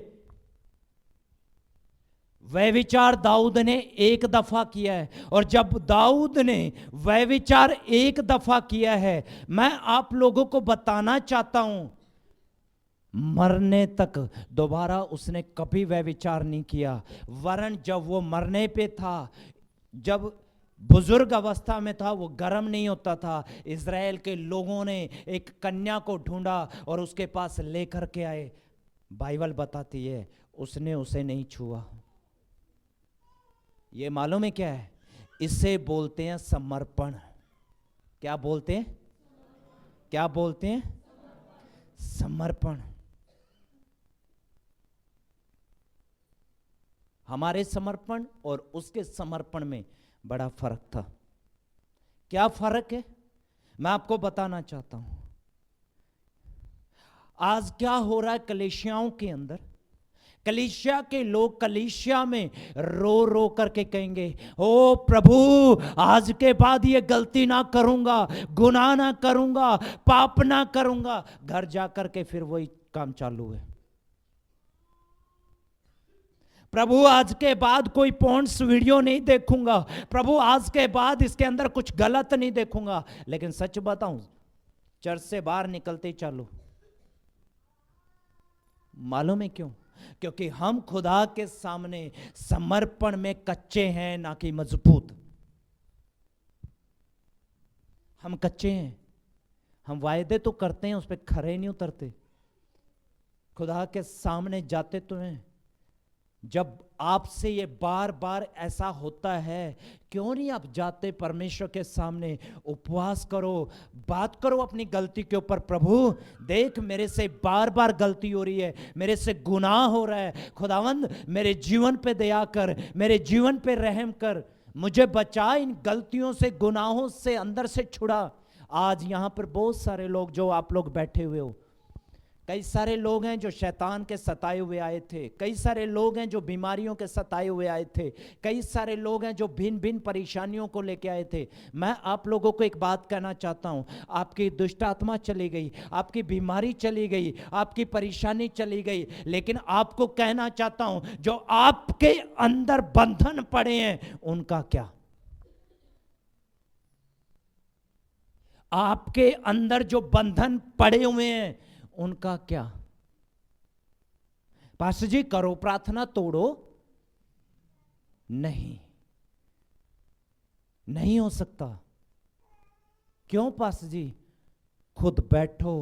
वह विचार दाऊद ने एक दफा किया है, और जब दाऊद ने वह विचार एक दफा किया है, मैं आप लोगों को बताना चाहता हूं मरने तक दोबारा उसने कभी वह विचार नहीं किया। वरन जब वो मरने पे था, जब बुजुर्ग अवस्था में था, वो गर्म नहीं होता था। इज़राइल के लोगों ने एक कन्या को ढूंढा और उसके पास लेकर के आए। बाइबल बताती है उसने उसे नहीं छुआ। ये मालूम है क्या है? इसे बोलते हैं समर्पण। क्या बोलते हैं? क्या बोलते हैं? समर्पण। हमारे समर्पण और उसके समर्पण में बड़ा फर्क था। क्या फर्क है? मैं आपको बताना चाहता हूं। आज क्या हो रहा है कलीसियाओं के अंदर? कलीसिया के लोग कलीसिया में रो रो करके कहेंगे, ओ प्रभु आज के बाद ये गलती ना करूंगा, गुनाह ना करूंगा, पाप ना करूंगा। घर जाकर के फिर वही काम चालू है। प्रभु आज के बाद कोई पॉर्न्स वीडियो नहीं देखूंगा, प्रभु आज के बाद इसके अंदर कुछ गलत नहीं देखूंगा। लेकिन सच बताऊं, चर्च से बाहर निकलते ही चालू। मालूम है क्यों? क्योंकि हम खुदा के सामने समर्पण में कच्चे हैं, ना कि मजबूत। हम कच्चे हैं। हम वायदे तो करते हैं, उस पर खरे नहीं उतरते। खुदा के सामने जाते तो हैं। जब आपसे ये बार बार ऐसा होता है, क्यों नहीं आप जाते परमेश्वर के सामने, उपवास करो, बात करो अपनी गलती के ऊपर। प्रभु देख मेरे से बार बार गलती हो रही है, मेरे से गुनाह हो रहा है, खुदावंद मेरे जीवन पे दया कर, मेरे जीवन पे रहम कर, मुझे बचा इन गलतियों से, गुनाहों से अंदर से छुड़ा। आज यहाँ पर बहुत सारे लोग, जो आप लोग बैठे हुए हो, कई सारे लोग हैं जो शैतान के सताए हुए आए थे, कई सारे लोग हैं जो बीमारियों के सताए हुए आए थे, कई सारे लोग हैं जो भिन्न भिन्न परेशानियों को लेके आए थे। मैं आप लोगों को एक बात कहना चाहता हूं, आपकी दुष्ट आत्मा चली गई, आपकी बीमारी चली गई, आपकी परेशानी चली गई, लेकिन आपको कहना चाहता हूं जो आपके अंदर बंधन पड़े हैं उनका क्या? आपके अंदर जो बंधन पड़े हुए हैं उनका क्या? पास्टर जी करो प्रार्थना, तोड़ो नहीं, नहीं हो सकता। क्यों पास्टर जी? खुद बैठो,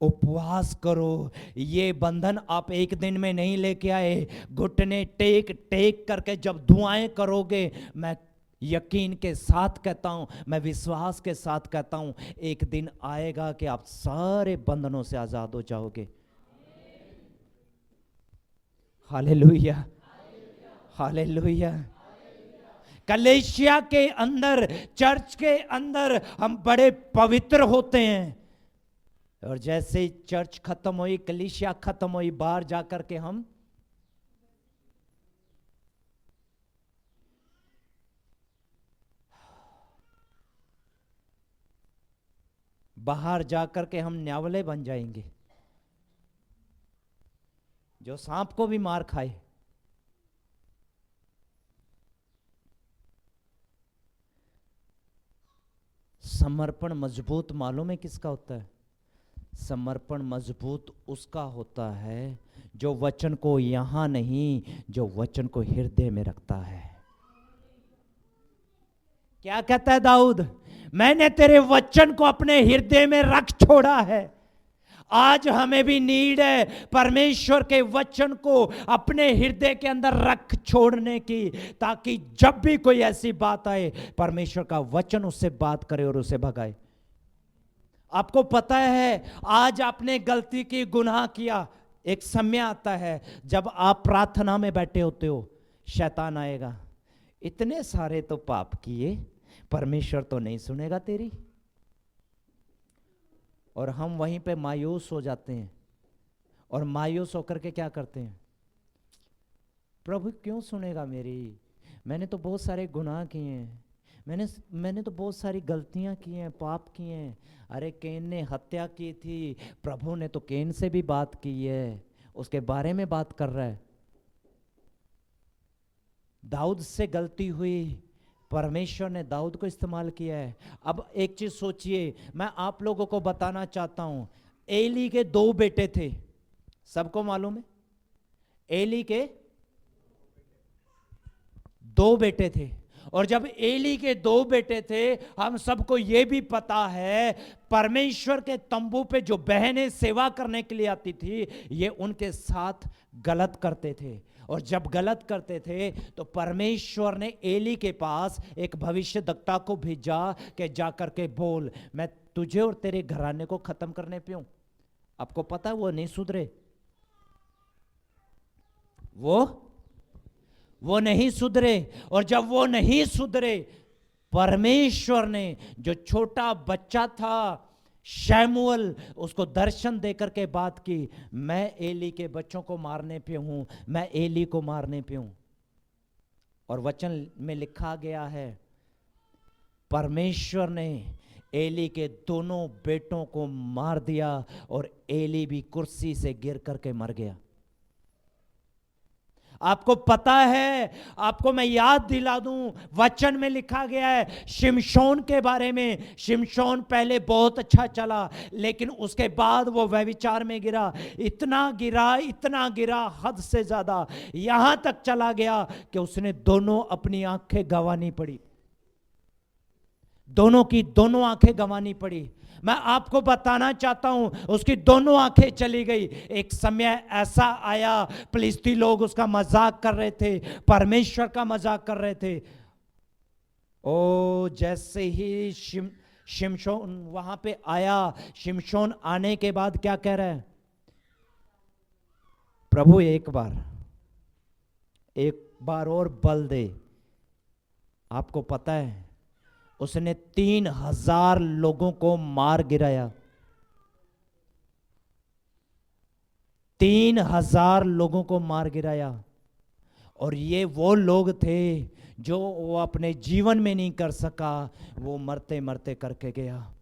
उपवास करो। ये बंधन आप एक दिन में नहीं लेके आए। घुटने टेक टेक करके जब दुआएं करोगे, मैं यकीन के साथ कहता हूं, मैं विश्वास के साथ कहता हूं, एक दिन आएगा कि आप सारे बंधनों से आजाद हो जाओगे। Hallelujah, hallelujah. कलीसिया के अंदर, चर्च के अंदर हम बड़े पवित्र होते हैं, और जैसे ही चर्च खत्म हुई, कलीसिया खत्म हुई, बाहर जाकर के हम बाहर जाकर के हम न्यावले बन जाएंगे, जो सांप को भी मार खाए। समर्पण मजबूत मालूम है किसका होता है? समर्पण मजबूत उसका होता है जो वचन को यहां नहीं, जो वचन को हृदय में रखता है। क्या कहता है दाऊद? मैंने तेरे वचन को अपने हृदय में रख छोड़ा है। आज हमें भी नीड है परमेश्वर के वचन को अपने हृदय के अंदर रख छोड़ने की, ताकि जब भी कोई ऐसी बात आए, परमेश्वर का वचन उससे बात करे और उसे भगाए। आपको पता है, आज आपने गलती की, गुनाह किया, एक समय आता है जब आप प्रार्थना में बैठे होते हो, शैतान आएगा, इतने सारे तो पाप किए, परमेश्वर तो नहीं सुनेगा तेरी। और हम वहीं पे मायूस हो जाते हैं, और मायूस होकर के क्या करते हैं? प्रभु क्यों सुनेगा मेरी? मैंने तो बहुत सारे गुनाह किए हैं, मैंने तो बहुत सारी गलतियां की हैं, पाप किए हैं। अरे कैन ने हत्या की थी, प्रभु ने तो कैन से भी बात की है, उसके बारे में बात कर रहा है। दाऊद से गलती हुई, परमेश्वर ने दाऊद को इस्तेमाल किया है। अब एक चीज सोचिए, मैं आप लोगों को बताना चाहता हूं, एली के 2 बेटे थे, सबको मालूम है? एली के 2 बेटे थे, और जब एली के 2 बेटे थे, हम सबको ये भी पता है परमेश्वर के तंबू पे जो बहनें सेवा करने के लिए आती थी, ये उनके साथ गलत करते थे। और जब गलत करते थे तो परमेश्वर ने एली के पास एक भविष्यद्वक्ता को भेजा कि जाकर के बोल, मैं तुझे और तेरे घराने को खत्म करने पे हूं। आपको पता है वो नहीं सुधरे, वो नहीं सुधरे। और जब वो नहीं सुधरे, परमेश्वर ने जो छोटा बच्चा था शमूएल, उसको दर्शन देकर के बात की, मैं एली के बच्चों को मारने पे हूं, मैं एली को मारने पे हूं। और वचन में लिखा गया है परमेश्वर ने एली के दोनों बेटों को मार दिया और एली भी कुर्सी से गिर करके मर गया। आपको पता है, आपको मैं याद दिला दूं, वचन में लिखा गया है शिमशोन के बारे में। शिमशोन पहले बहुत अच्छा चला, लेकिन उसके बाद वो व्यभिचार में गिरा। इतना गिरा हद से ज्यादा, यहां तक चला गया कि उसने दोनों अपनी आंखें गंवानी पड़ी, दोनों की दोनों आंखें गंवानी पड़ी। मैं आपको बताना चाहता हूं, उसकी दोनों आंखें चली गई। एक समय ऐसा आया, फिलिस्ती लोग उसका मजाक कर रहे थे, परमेश्वर का मजाक कर रहे थे। ओ जैसे ही शिमशोन वहां पे आया, शिमशोन आने के बाद क्या कह रहा है, प्रभु एक बार और बल दे। आपको पता है उसने 3000 लोगों को मार गिराया, 3000 लोगों को मार गिराया। और ये वो लोग थे जो वो अपने जीवन में नहीं कर सका, वो मरते मरते करके गया।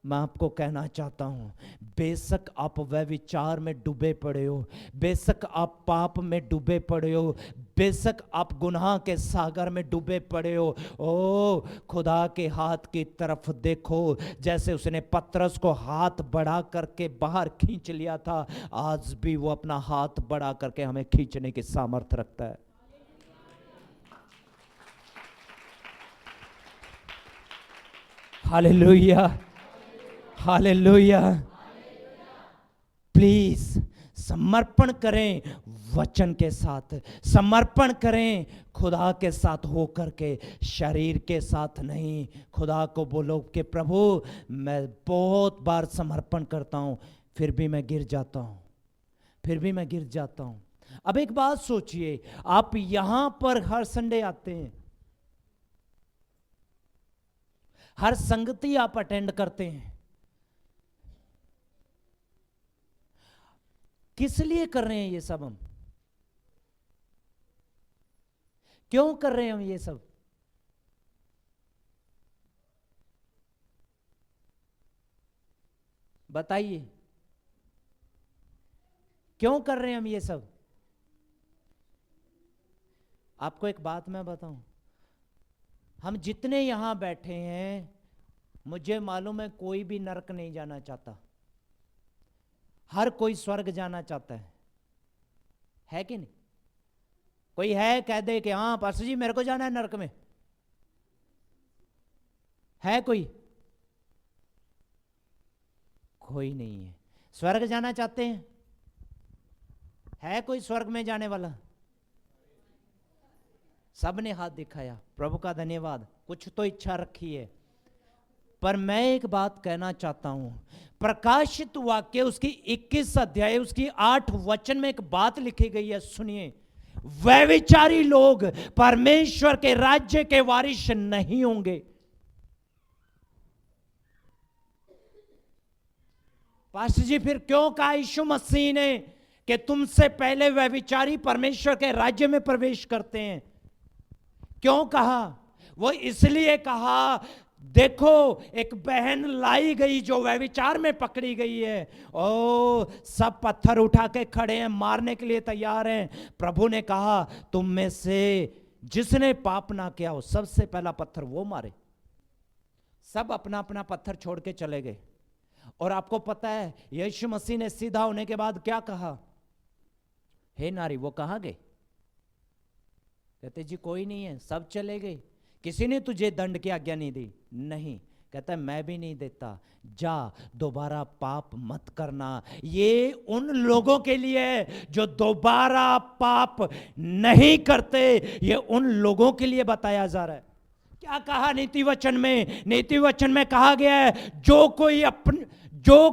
मैं आपको कहना चाहता हूं, बेशक आप व्यभिचार में डूबे पड़े हो, बेशक आप पाप में डूबे पड़े हो, बेशक आप गुनाह के सागर में डूबे पड़े हो, ओ खुदा के हाथ की तरफ देखो। जैसे उसने पतरस को हाथ बढ़ा करके बाहर खींच लिया था, आज भी वो अपना हाथ बढ़ा करके हमें खींचने की सामर्थ्य रखता है। Hallelujah, hallelujah. प्लीज समर्पण करें वचन के साथ, समर्पण करें खुदा के साथ होकर के, शरीर के साथ नहीं। खुदा को बोलो कि प्रभु मैं बहुत बार समर्पण करता हूं, फिर भी मैं गिर जाता हूं, फिर भी मैं गिर जाता हूं। अब एक बात सोचिए, आप यहां पर हर संडे आते हैं, हर संगति आप अटेंड करते हैं, किस लिए कर रहे हैं ये सब? हम क्यों कर रहे हैं हम ये सब? बताइए, क्यों कर रहे हैं हम ये सब? आपको एक बात मैं बताऊं, हम जितने यहां बैठे हैं, मुझे मालूम है कोई भी नरक नहीं जाना चाहता, हर कोई स्वर्ग जाना चाहता है कि नहीं? कोई है कह दे कि हाँ पास्टर जी मेरे को जाना है नरक में? है कोई? कोई नहीं है। स्वर्ग जाना चाहते हैं? है कोई स्वर्ग में जाने वाला? सबने हाथ दिखाया, प्रभु का धन्यवाद, कुछ तो इच्छा रखी है। पर मैं एक बात कहना चाहता हूं, प्रकाशित वाक्य उसकी 21 अध्याय उसकी 8 वचन में एक बात लिखी गई है, सुनिए। व्यभिचारी लोग परमेश्वर के राज्य के वारिस नहीं होंगे। पास्टर जी फिर क्यों कहा यीशु मसीह ने कि तुमसे पहले व्यभिचारी परमेश्वर के राज्य में प्रवेश करते हैं? क्यों कहा? वो इसलिए कहा, देखो एक बहन लाई गई जो व्यभिचार में पकड़ी गई है, ओ सब पत्थर उठा के खड़े हैं, मारने के लिए तैयार हैं। प्रभु ने कहा तुम में से जिसने पाप ना किया हो सबसे पहला पत्थर वो मारे। सब अपना अपना पत्थर छोड़ के चले गए। और आपको पता है यीशु मसीह ने सीधा होने के बाद क्या कहा? हे नारी वो कहां गए? कहते जी कोई नहीं है, सब चले गए, किसी ने तुझे दंड की आज्ञा नहीं दी। नहीं, कहता है मैं भी नहीं देता, जा दोबारा पाप मत करना। ये उन लोगों के लिए है जो दोबारा पाप नहीं करते, ये उन लोगों के लिए बताया जा रहा है। क्या कहा नीति वचन में? नीति वचन में कहा गया है जो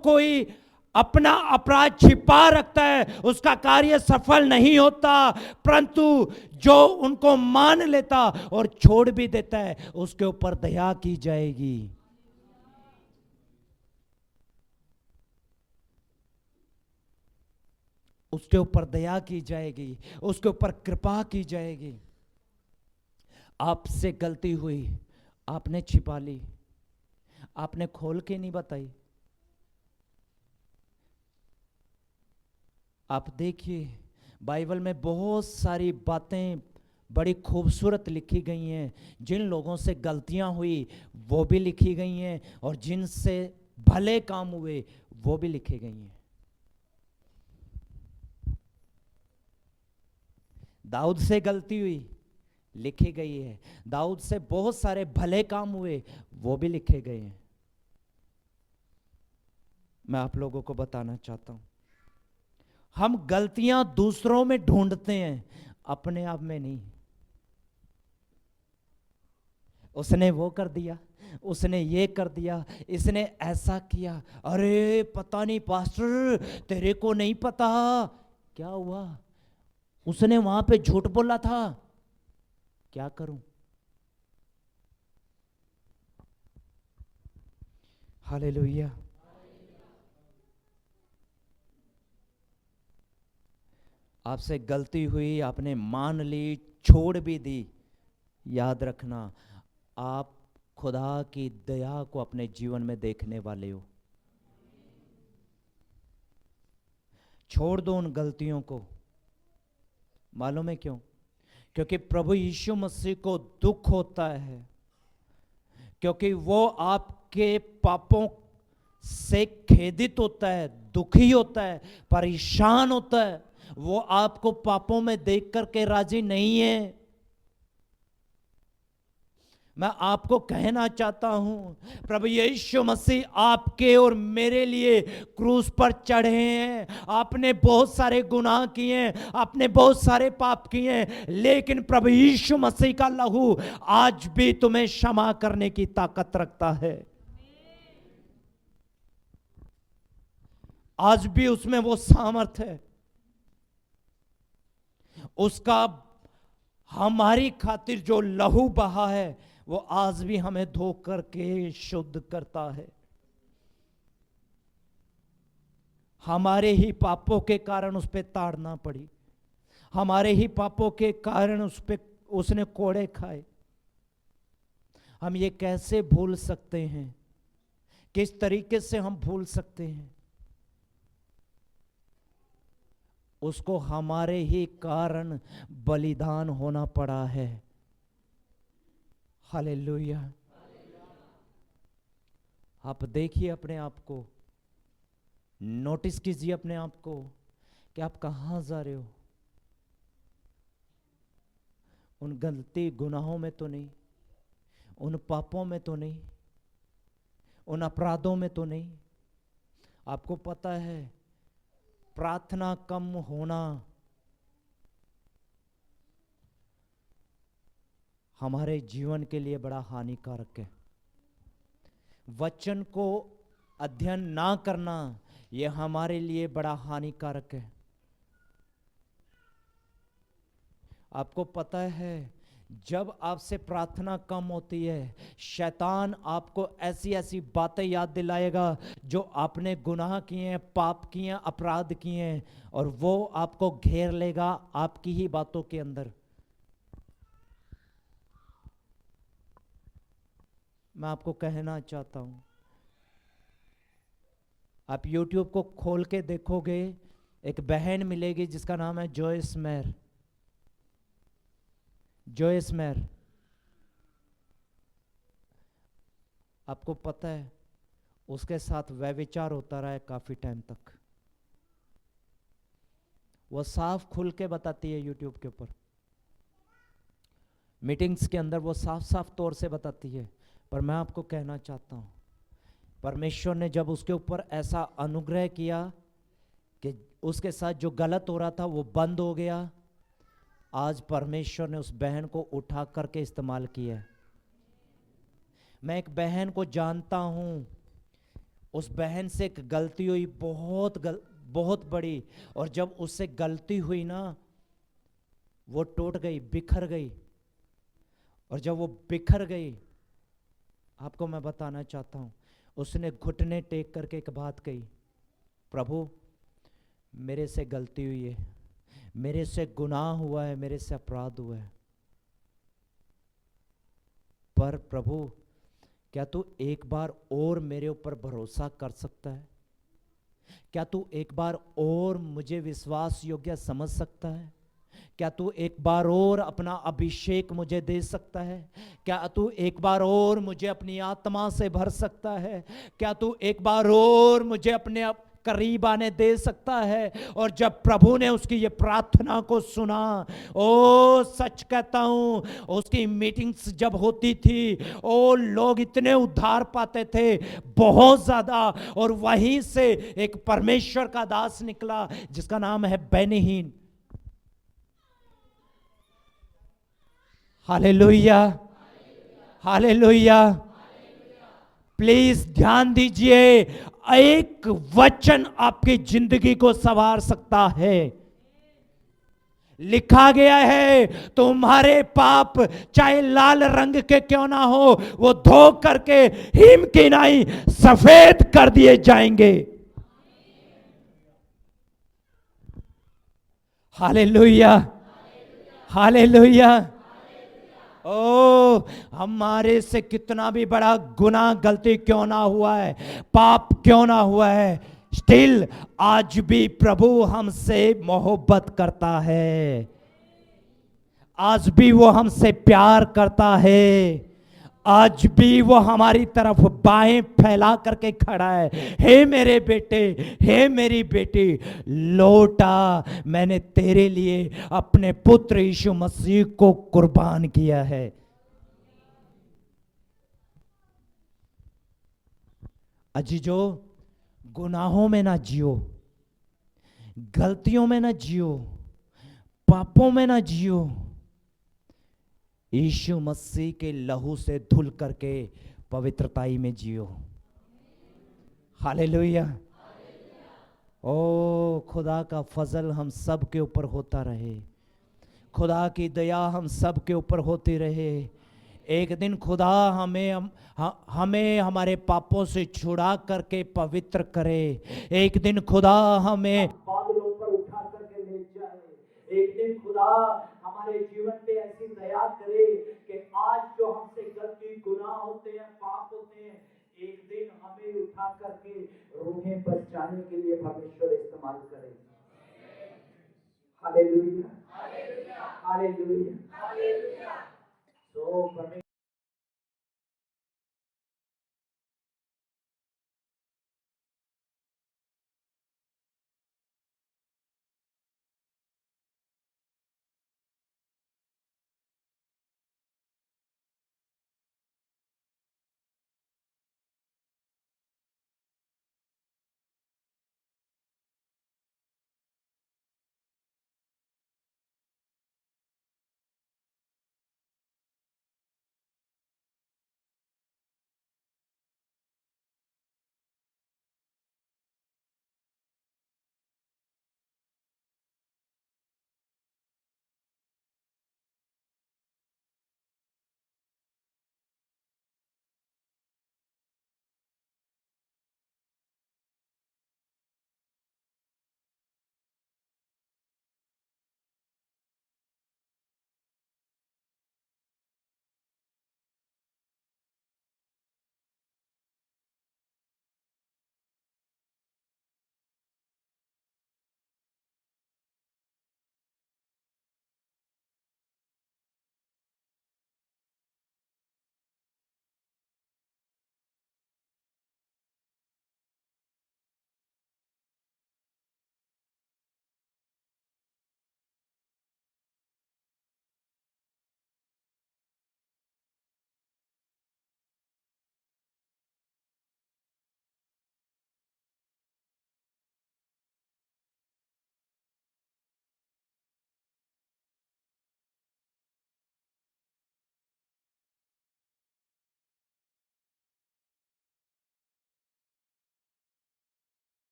कोई अपना अपराध छिपा रखता है उसका कार्य सफल नहीं होता, परंतु जो उनको मान लेता और छोड़ भी देता है उसके ऊपर दया की जाएगी। उसके ऊपर दया की जाएगी, उसके ऊपर कृपा की जाएगी। आपसे गलती हुई, आपने छिपा ली, आपने खोल के नहीं बताई। आप देखिए बाइबल में बहुत सारी बातें बड़ी खूबसूरत लिखी गई हैं। जिन लोगों से गलतियां हुई वो भी लिखी गई हैं, और जिनसे भले काम हुए वो भी लिखी गई हैं। दाऊद से गलती हुई, लिखी गई है। दाऊद से बहुत सारे भले काम हुए, वो भी लिखे गए हैं। मैं आप लोगों को बताना चाहता हूं, हम गलतियां दूसरों में ढूंढते हैं, अपने आप में नहीं। उसने वो कर दिया, उसने ये कर दिया, इसने ऐसा किया, अरे पता नहीं पास्टर, तेरे को नहीं पता क्या हुआ, उसने वहां पे झूठ बोला था, क्या करूं? हालेलुया। आपसे गलती हुई, आपने मान ली, छोड़ भी दी, याद रखना आप खुदा की दया को अपने जीवन में देखने वाले हो। छोड़ दो उन गलतियों को। मालूम है क्यों? क्योंकि प्रभु यीशु मसीह को दुख होता है, क्योंकि वो आपके पापों से खेदित होता है, दुखी होता है, परेशान होता है। वो आपको पापों में देख करके राजी नहीं है। मैं आपको कहना चाहता हूं, प्रभु यीशु मसीह आपके और मेरे लिए क्रूस पर चढ़े हैं। आपने बहुत सारे गुनाह किए हैं, आपने बहुत सारे पाप किए हैं, लेकिन प्रभु यीशु मसीह का लहू आज भी तुम्हें क्षमा करने की ताकत रखता है। आज भी उसमें वो सामर्थ है। उसका हमारी खातिर जो लहू बहा है वो आज भी हमें धो करके शुद्ध करता है। हमारे ही पापों के कारण उस पर ताड़ना पड़ी, हमारे ही पापों के कारण उसने कोड़े खाए। हम ये कैसे भूल सकते हैं? किस तरीके से हम भूल सकते हैं? उसको हमारे ही कारण बलिदान होना पड़ा है। हालेलुया। आप देखिए अपने आप को, नोटिस कीजिए अपने आप को कि आप कहां जा रहे हो। उन गलती गुनाहों में तो नहीं, उन पापों में तो नहीं, उन अपराधों में तो नहीं। आपको पता है प्रार्थना कम होना हमारे जीवन के लिए बड़ा हानिकारक है। वचन को अध्ययन ना करना यह हमारे लिए बड़ा हानिकारक है। आपको पता है जब आपसे प्रार्थना कम होती है, शैतान आपको ऐसी ऐसी बातें याद दिलाएगा जो आपने गुनाह किए हैं, पाप किए हैं, अपराध किए हैं, और वो आपको घेर लेगा आपकी ही बातों के अंदर। मैं आपको कहना चाहता हूं, आप YouTube को खोल के देखोगे, एक बहन मिलेगी जिसका नाम है जॉयस मेयर। जॉयस मेयर, आपको पता है उसके साथ व्यभिचार होता रहा है काफी टाइम तक। वो साफ खुल के बताती है YouTube के ऊपर। मीटिंग्स के अंदर वो साफ साफ तौर से बताती है। पर मैं आपको कहना चाहता हूँ, परमेश्वर ने जब उसके ऊपर ऐसा अनुग्रह किया कि उसके साथ जो गलत हो रहा था वो बंद हो गया, आज परमेश्वर ने उस बहन को उठा करके इस्तेमाल किया है। मैं एक बहन को जानता हूँ, उस बहन से एक गलती हुई बहुत बड़ी, और जब उससे गलती हुई ना, वो टूट गई, बिखर गई। और जब वो बिखर गई, आपको मैं बताना चाहता हूँ, उसने घुटने टेक करके एक बात कही, प्रभु मेरे से गलती हुई है, मेरे से गुनाह हुआ है, मेरे से अपराध हुआ है, पर प्रभु क्या तू एक बार और मेरे ऊपर भरोसा कर सकता है? क्या तू एक बार और मुझे विश्वास योग्य समझ सकता है? क्या तू एक बार और अपना अभिषेक मुझे दे सकता है? क्या तू एक बार और मुझे अपनी आत्मा से भर सकता है? क्या तू एक बार और मुझे अपने करीब आने दे सकता है? और जब प्रभु ने उसकी ये प्रार्थना को सुना, ओ सच कहता हूं, उसकी मीटिंग्स जब होती थी, ओ लोग इतने उद्धार पाते थे, बहुत ज्यादा। और वहीं से एक परमेश्वर का दास निकला जिसका नाम है बेनीहीन। Hallelujah, hallelujah. प्लीज ध्यान दीजिए, एक वचन आपकी जिंदगी को संवार सकता है। लिखा गया है, तुम्हारे पाप चाहे लाल रंग के क्यों ना हो, वो धो करके हिम की नाई सफेद कर दिए जाएंगे। Hallelujah, hallelujah. ओ हमारे से कितना भी बड़ा गुनाह गलती क्यों ना हुआ है, पाप क्यों ना हुआ है, स्टिल आज भी प्रभु हमसे मोहब्बत करता है, आज भी वो हमसे प्यार करता है, आज भी वो हमारी तरफ बाहें फैला करके खड़ा है। हे मेरे बेटे, हे मेरी बेटी, लौटा, मैंने तेरे लिए अपने पुत्र यीशु मसीह को कुर्बान किया है। अजीजो, गुनाहों में ना जियो, गलतियों में ना जियो, पापों में ना जियो, यीशु मसीह के लहू से धुल करके पवित्रताई में जियो। हालेलुया। ओ खुदा का फजल हम सब के ऊपर होता रहे, खुदा की दया हम सब के ऊपर होती रहे। एक दिन खुदा हमें हमारे पापों से छुड़ा करके पवित्र करे। एक दिन खुदा हमें बादलों पर उठा करके ले जाए। एक दिन खुदा हमारे जीवन पे ऐसी दया करे कि आज जो हमसे गलती गुनाह होते हैं, पाप होते हैं, एक दिन हमें उठा करके रूहें बचाने के लिए परमेश्वर इस्तेमाल करे। Hallelujah, hallelujah, hallelujah. तो